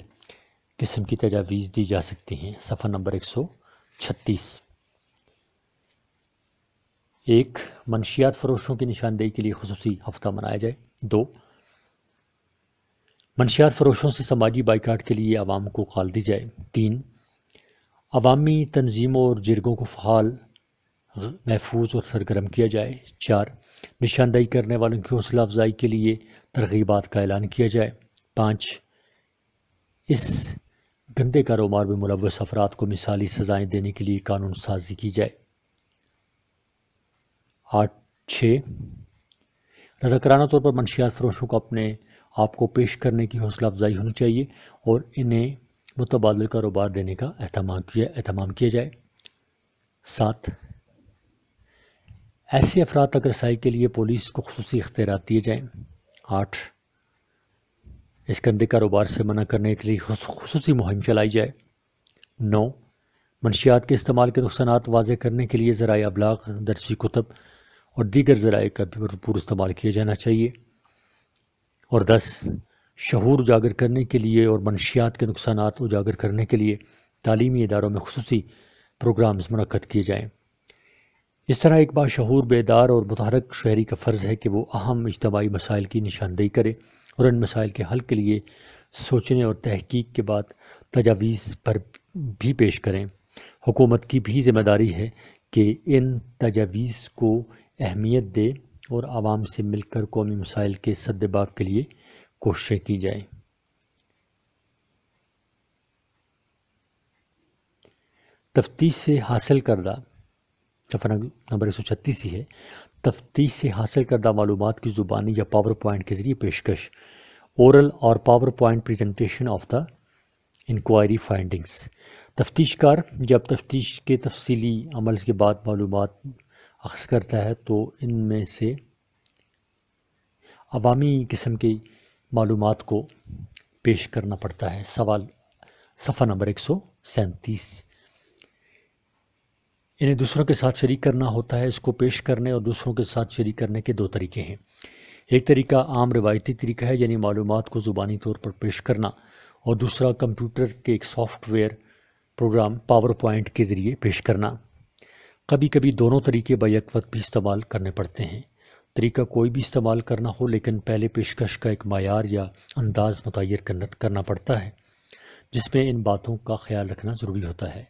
قسم کی تجاویز دی جا سکتی ہیں۔ صفحہ نمبر 136۔ 1. منشیات فروشوں کی نشاندہی کے لیے خصوصی ہفتہ منایا جائے۔ 2. منشیات فروشوں سے سماجی بائیکاٹ کے لیے عوام کو کال دی جائے۔ 3. عوامی تنظیموں اور جرگوں کو فعال، محفوظ اور سرگرم کیا جائے۔ 4. نشاندہی کرنے والوں کی حوصلہ افزائی کے لیے ترغیبات کا اعلان کیا جائے۔ 5. اس گندے کاروبار میں ملوث افراد کو مثالی سزائیں دینے کے لیے قانون سازی کی جائے۔ 6. رضاکارانہ طور پر منشیات فروشوں کو اپنے آپ کو پیش کرنے کی حوصلہ افزائی ہونی چاہیے اور انہیں متبادل کاروبار دینے کا اہتمام کیا جائے۔ 7. ایسے افراد تک رسائی کے لیے پولیس کو خصوصی اختیارات دیے جائیں۔ 8. اس گندے کاروبار سے منع کرنے کے لیے خصوصی مہم چلائی جائے۔ 9. منشیات کے استعمال کے نقصانات واضح کرنے کے لیے ذرائع ابلاغ، درسی کتب اور دیگر ذرائع کا بھرپور استعمال کیا جانا چاہیے۔ اور 10. شعور اجاگر کرنے کے لیے اور منشیات کے نقصانات اجاگر کرنے کے لیے تعلیمی اداروں میں خصوصی پروگرامز منعقد کیے جائیں۔ اس طرح ایک باشعور، بیدار اور متحرک شہری کا فرض ہے کہ وہ اہم اجتماعی مسائل کی نشاندہی کرے اور ان مسائل کے حل کے لیے سوچنے اور تحقیق کے بعد تجاویز پر بھی پیش کریں۔ حکومت کی بھی ذمہ داری ہے کہ ان تجاویز کو اہمیت دے اور عوام سے مل کر قومی مسائل کے سدباب کے لیے کوششیں کی جائیں۔ تفتیش سے حاصل کردہ صفحہ نمبر 136 ہی ہے۔ تفتیش سے حاصل کردہ معلومات کی زبانی یا پاور پوائنٹ کے ذریعے پیشکش، اورل اور power point presentation of the enquiry findings. تفتیش کار جب تفتیش کے تفصیلی عمل کے بعد معلومات اخذ کرتا ہے تو ان میں سے عوامی قسم کی معلومات کو پیش کرنا پڑتا ہے۔ سوال صفحہ نمبر 137۔ انہیں دوسروں کے ساتھ شریک کرنا ہوتا ہے۔ اس کو پیش کرنے اور دوسروں کے ساتھ شریک کرنے کے 2 طریقے ہیں۔ ایک طریقہ عام روایتی طریقہ ہے، یعنی معلومات کو زبانی طور پر پیش کرنا، اور دوسرا کمپیوٹر کے ایک soft where program power point کے ذریعے پیش کرنا۔ کبھی کبھی دونوں طریقے بیک وقت بھی استعمال کرنے پڑتے ہیں۔ طریقہ کوئی بھی استعمال کرنا ہو، لیکن پہلے پیشکش کا ایک معیار یا انداز متعین کرنا پڑتا ہے جس میں ان باتوں کا خیال رکھنا ضروری ہوتا ہے۔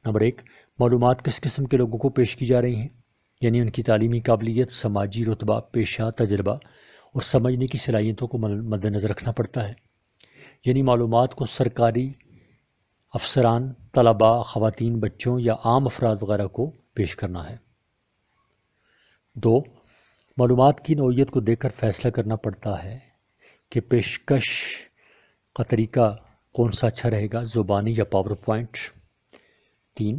نمبر 1، معلومات کس قسم کے لوگوں کو پیش کی جا رہی ہیں، یعنی ان کی تعلیمی قابلیت، سماجی رتبہ، پیشہ تجربہ اور سمجھنے کی صلاحیتوں کو مد نظر رکھنا پڑتا ہے۔ یعنی معلومات کو سرکاری افسران، طلباء، خواتین، بچوں یا عام افراد وغیرہ کو پیش کرنا ہے۔ 2، معلومات کی نوعیت کو دیکھ کر فیصلہ کرنا پڑتا ہے کہ پیشکش کا طریقہ کون سا اچھا رہے گا، زبانی یا پاور پوائنٹ۔ 3،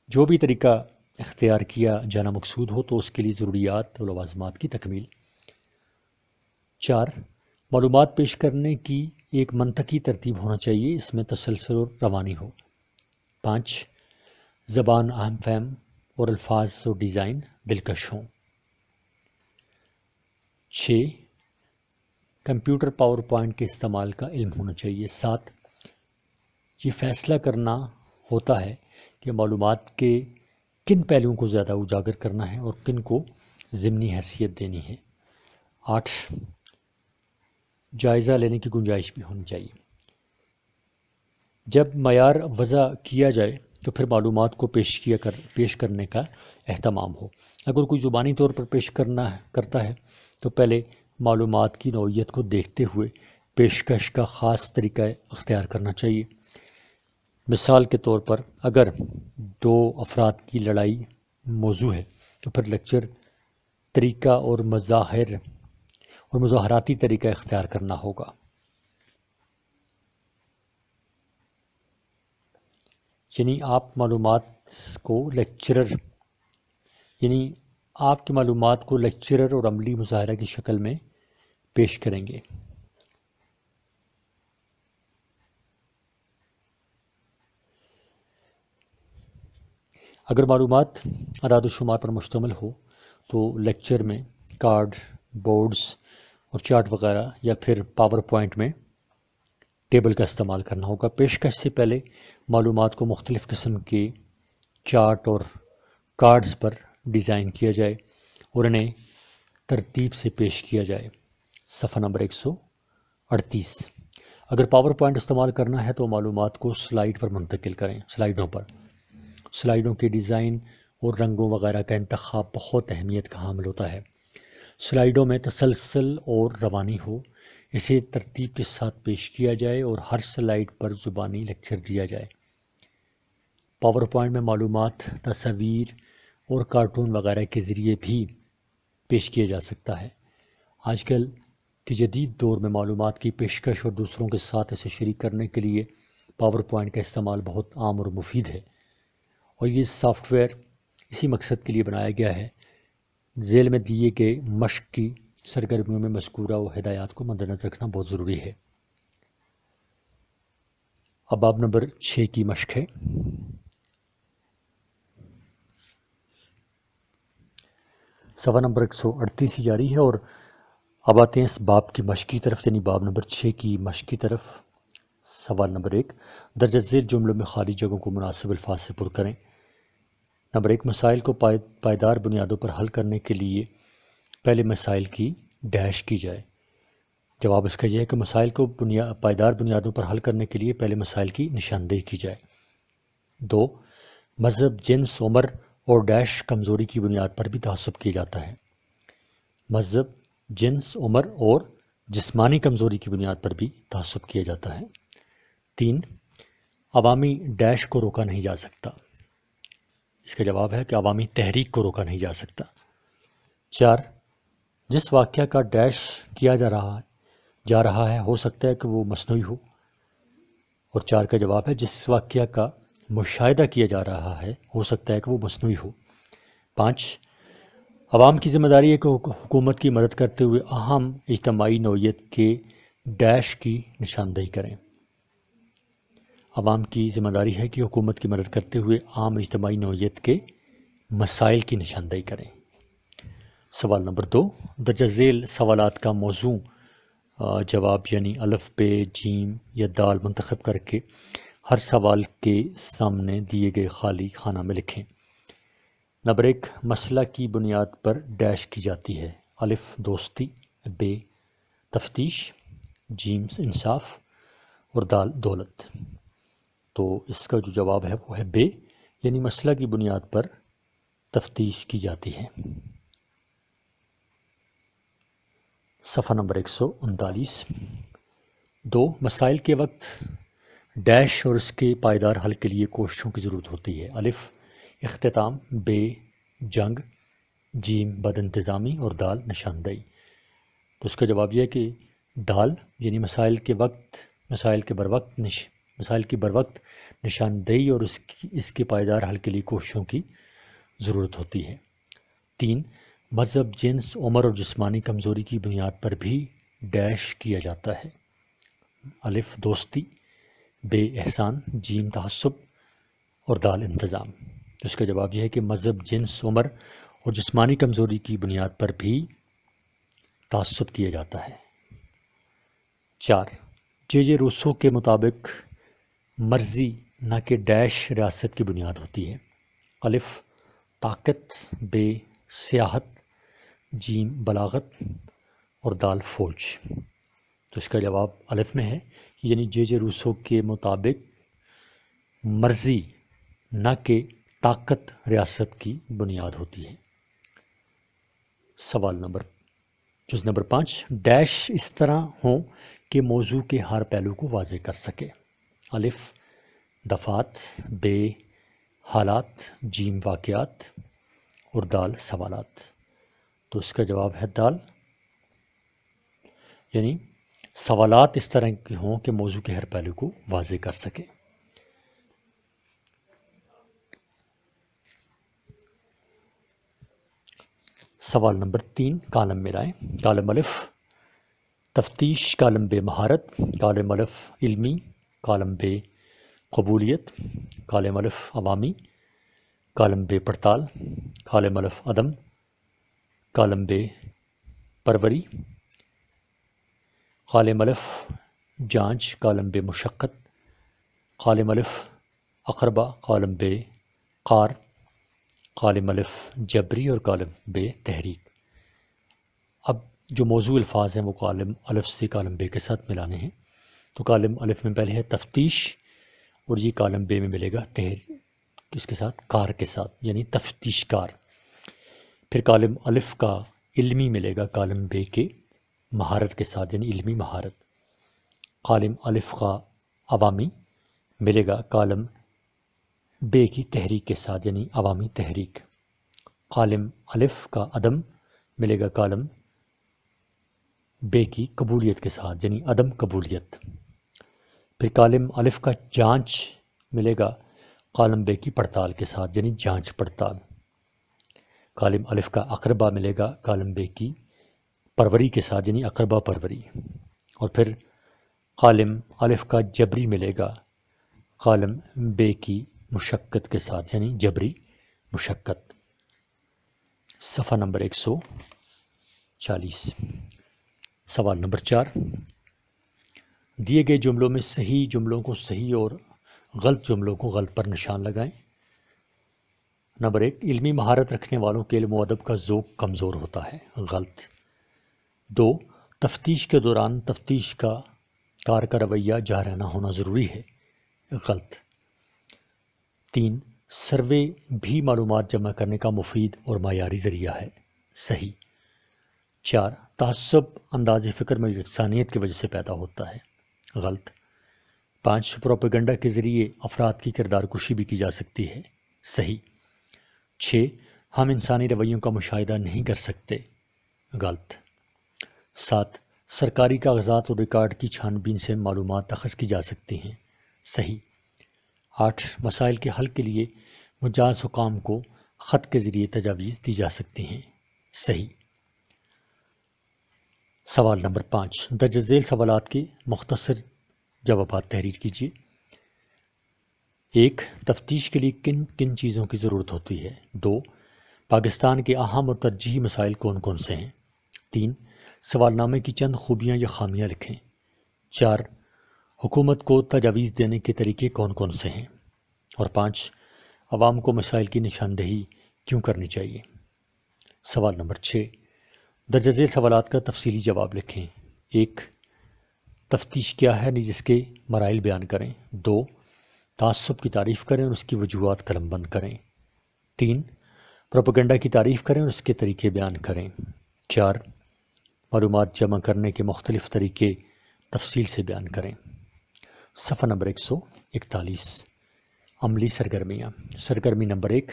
جو بھی طریقہ اختیار کیا جانا مقصود ہو تو اس کے لیے ضروریات اور لوازمات کی تکمیل۔ 4، معلومات پیش کرنے کی ایک منطقی ترتیب ہونا چاہیے، اس میں تسلسل اور روانی ہو۔ 5، زبان اہم فہم اور الفاظ و ڈیزائن دلکش ہوں۔ 6 کمپیوٹر پاور پوائنٹ کے استعمال کا علم ہونا چاہیے۔ 7 یہ فیصلہ کرنا ہوتا ہے کہ معلومات کے کن پہلوؤں کو زیادہ اجاگر کرنا ہے اور کن کو ضمنی حیثیت دینی ہے۔ 8 جائزہ لینے کی گنجائش بھی ہونی چاہیے۔ جب معیار وضع کیا جائے تو پھر معلومات کو پیش کرنے کا اہتمام ہو۔ اگر کوئی زبانی طور پر پیش کرتا ہے تو پہلے معلومات کی نوعیت کو دیکھتے ہوئے پیشکش کا خاص طریقہ اختیار کرنا چاہیے۔ مثال کے طور پر اگر 2 افراد کی لڑائی موضوع ہے تو پھر لیکچر طریقہ اور مظاہراتی طریقہ اختیار کرنا ہوگا۔ یعنی آپ کی معلومات کو لیکچرر اور عملی مظاہرہ کی شکل میں پیش کریں گے۔ اگر معلومات اعداد و شمار پر مشتمل ہو تو لیکچر میں کارڈ، بورڈز اور چارٹ وغیرہ یا پھر پاور پوائنٹ میں ٹیبل کا استعمال کرنا ہوگا۔ پیشکش سے پہلے معلومات کو مختلف قسم کے چارٹ اور کارڈز پر ڈیزائن کیا جائے اور انہیں ترتیب سے پیش کیا جائے۔ صفحہ نمبر 138۔ اگر پاور پوائنٹ استعمال کرنا ہے تو معلومات کو سلائیڈ پر منتقل کریں۔ سلائیڈوں کے ڈیزائن اور رنگوں وغیرہ کا انتخاب بہت اہمیت کا حامل ہوتا ہے۔ سلائیڈوں میں تسلسل اور روانی ہو، اسے ترتیب کے ساتھ پیش کیا جائے اور ہر سلائیڈ پر زبانی لیکچر دیا جائے۔ پاور پوائنٹ میں معلومات تصاویر اور کارٹون وغیرہ کے ذریعے بھی پیش کیا جا سکتا ہے۔ آج کل کے جدید دور میں معلومات کی پیشکش اور دوسروں کے ساتھ اسے شریک کرنے کے لیے پاور پوائنٹ کا استعمال بہت عام اور مفید ہے، اور یہ سافٹ ویئر اسی مقصد کے لیے بنایا گیا ہے۔ ذیل میں دیے گئے مشق کی سرگرمیوں میں مذکورہ و ہدایات کو مد نظر رکھنا بہت ضروری ہے۔ اب باب نمبر 6 کی مشق ہے۔ صفحہ نمبر 138 جاری ہے اور اب آتے ہیں اس باب کی مشق کی طرف، یعنی باب نمبر 6 کی مشق کی طرف۔ سوال نمبر 1، درجہ ذیل جملوں میں خالی جگہوں کو مناسب الفاظ سے پر کریں۔ نمبر 1، مسائل کو پائیدار بنیادوں پر حل کرنے کے لیے پہلے مسائل کی ڈیش کی جائے۔ جواب اس کا یہ ہے کہ مسائل کو پائیدار بنیادوں پر حل کرنے کے لیے پہلے مسائل کی نشاندہی کی جائے۔ 2، مذہب، جنس، عمر اور ڈیش کمزوری کی بنیاد پر بھی تعصب کیا جاتا ہے۔ مذہب، جنس، عمر اور جسمانی کمزوری کی بنیاد پر بھی تعصب کیا جاتا ہے۔ 3، عوامی ڈیش کو روکا نہیں جا سکتا۔ اس کا جواب ہے کہ عوامی تحریک کو روکا نہیں جا سکتا۔ 4، جس واقعہ کا ڈیش کیا جا رہا ہے ہو سکتا ہے کہ وہ مصنوعی ہو، اور 4 کا جواب ہے جس واقعہ کا مشاہدہ کیا جا رہا ہے ہو سکتا ہے کہ وہ مصنوعی ہو۔ 5، عوام کی ذمہ داری ہے کہ حکومت کی مدد کرتے ہوئے اہم اجتماعی نوعیت کے ڈیش کی نشاندہی کریں۔ عوام کی ذمہ داری ہے کہ حکومت کی مدد کرتے ہوئے عام اجتماعی نوعیت کے مسائل کی نشاندہی کریں۔ سوال نمبر 2، درجہ ذیل سوالات کا موضوع جواب یعنی الف، ب، جیم یا دال منتخب کر کے ہر سوال کے سامنے دیے گئے خالی خانہ میں لکھیں۔ نمبر 1، مسئلہ کی بنیاد پر ڈیش کی جاتی ہے۔ الف، دوستی، ب، تفتیش، جیم، انصاف اور دال، دولت۔ تو اس کا جو جواب ہے وہ ہے ب، یعنی مسئلہ کی بنیاد پر تفتیش کی جاتی ہے۔ صفحہ نمبر 139۔ 2، مسائل کے وقت ڈیش اور اس کے پائیدار حل کے لیے کوششوں کی ضرورت ہوتی ہے۔ الف، اختتام، ب، جنگ، جیم، بد انتظامی اور دال، نشاندہی۔ تو اس کا جواب یہ ہے کہ دال یعنی مسائل کی بر وقت نشاندہی اور اس کے پائیدار حل کے لیے کوششوں کی ضرورت ہوتی ہے۔ 3، مذہب، جنس، عمر اور جسمانی کمزوری کی بنیاد پر بھی ڈیش کیا جاتا ہے۔ الف، دوستی، ب، احسان، جیم، تعصب اور دال، انتظام۔ تو اس کا جواب یہ ہے کہ مذہب، جنس، عمر اور جسمانی کمزوری کی بنیاد پر بھی تعصب کیا جاتا ہے۔ 4، جے جے روسو کے مطابق مرضی نہ کہ ڈیش ریاست کی بنیاد ہوتی ہے۔ الف طاقت، بے سیاحت، جیم بلاغت اور دال فوج۔ تو اس کا جواب الف میں ہے، یعنی جے جے روسو کے مطابق مرضی نہ کہ طاقت ریاست کی بنیاد ہوتی ہے۔ سوال جز نمبر 5، ڈیش اس طرح ہوں کہ موضوع کے ہر پہلو کو واضح کر سکے۔ الف دفعات، بے حالات، جیم واقعات اور دال سوالات۔ تو اس کا جواب ہے دال، یعنی سوالات اس طرح کے ہوں کہ موضوع کے ہر پہلو کو واضح کر سکے۔ سوال نمبر 3 کالم میں لائیں۔ کالم الف تفتیش، کالم بے مہارت، کالم الف علمی، کالم بے قبولیت، کالم الف عوامی، کالم بے پڑتال، کالم الف عدم، کالم بے پروری، کالم الف جانچ، کالم بے مشقت، کالم الف اقربا، کالم بے قار، کالم الف جبری اور کالم بے تحریک۔ اب جو موضوع الفاظ ہیں وہ کالم الف سے کالم بے کے ساتھ ملانے ہیں۔ تو کالم الف میں پہلے ہے تفتیش، اور یہ کالم بے میں ملے گا کس کے ساتھ؟ کار کے ساتھ، یعنی تفتیش کار۔ پھر کالم الف کا علمی ملے گا کالم بے کے مہارت کے ساتھ، یعنی علمی مہارت۔ کالم الف کا عوامی ملے گا کالم بے کی تحریک کے ساتھ، یعنی عوامی تحریک۔ کالم الف کا عدم ملے گا کالم بے کی قبولیت کے ساتھ، یعنی عدم قبولیت۔ پھر کالم الف کا جانچ ملے گا کالم بے کی پڑتال کے ساتھ، یعنی جانچ پڑتال۔ کالم الف کا اقربا ملے گا کالم بے کی پروری کے ساتھ، یعنی اقربا پروری۔ اور پھر کالم الف کا جبری ملے گا کالم بے کی مشقت کے ساتھ، یعنی جبری مشقت۔ صفحہ نمبر 140۔ سوال نمبر 4، دیے گئے جملوں میں صحیح جملوں کو صحیح اور غلط جملوں کو غلط پر نشان لگائیں۔ نمبر 1، علمی مہارت رکھنے والوں کے علم و ادب کا ذوق کمزور ہوتا ہے، غلط۔ 2، تفتیش کے دوران تفتیش کا کار کا رویہ جارحانہ ہونا ضروری ہے، غلط۔ 3، سروے بھی معلومات جمع کرنے کا مفید اور معیاری ذریعہ ہے، صحیح۔ 4، تعصب انداز فکر میں یکسانیت کی وجہ سے پیدا ہوتا ہے، غلط۔ 5، پروپیگنڈا کے ذریعے افراد کی کردار کشی بھی کی جا سکتی ہے، صحیح۔ 6، ہم انسانی رویوں کا مشاہدہ نہیں کر سکتے، غلط۔ 7، سرکاری کاغذات اور ریکارڈ کی چھان بین سے معلومات اخذ کی جا سکتی ہیں، صحیح۔ 8، مسائل کے حل کے لیے مجاز حکام کو خط کے ذریعے تجاویز دی جا سکتی ہیں، صحیح۔ سوال نمبر 5، درج ذیل سوالات کے مختصر جوابات تحریر کیجیے۔ 1، تفتیش کے لیے کن کن چیزوں کی ضرورت ہوتی ہے؟ 2، پاکستان کے اہم اور ترجیحی مسائل کون کون سے ہیں؟ 3، سوال نامے کی چند خوبیاں یا خامیاں لکھیں۔ 4، حکومت کو تجاویز دینے کے طریقے کون کون سے ہیں؟ اور 5، عوام کو مسائل کی نشاندہی کیوں کرنی چاہیے؟ سوال نمبر 6، درج ذیل سوالات کا تفصیلی جواب لکھیں۔ 1، تفتیش کیا ہے جس کے مراحل بیان کریں۔ 2، تعصب کی تعریف کریں اور اس کی وجوہات قلم بند کریں۔ 3، پروپیگنڈا کی تعریف کریں اور اس کے طریقے بیان کریں۔ 4، معلومات جمع کرنے کے مختلف طریقے تفصیل سے بیان کریں۔ صفحہ نمبر 141، عملی سرگرمیاں۔ سرگرمی نمبر 1،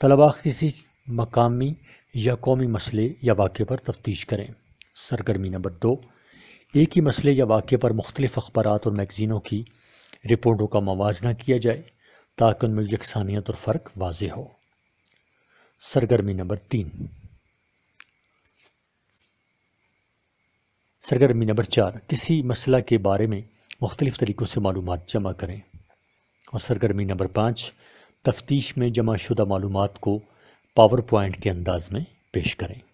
طلباء کسی مقامی یا قومی مسئلے یا واقعے پر تفتیش کریں۔ سرگرمی نمبر 2، ایک ہی مسئلے یا واقعے پر مختلف اخبارات اور میگزینوں کی رپورٹوں کا موازنہ کیا جائے تاکہ ان میں یکسانیت اور فرق واضح ہو۔ سرگرمی نمبر 3، سرگرمی نمبر 4، کسی مسئلہ کے بارے میں مختلف طریقوں سے معلومات جمع کریں۔ اور سرگرمی نمبر 5، تفتیش میں جمع شدہ معلومات کو پاور پوائنٹ کے انداز میں پیش کریں۔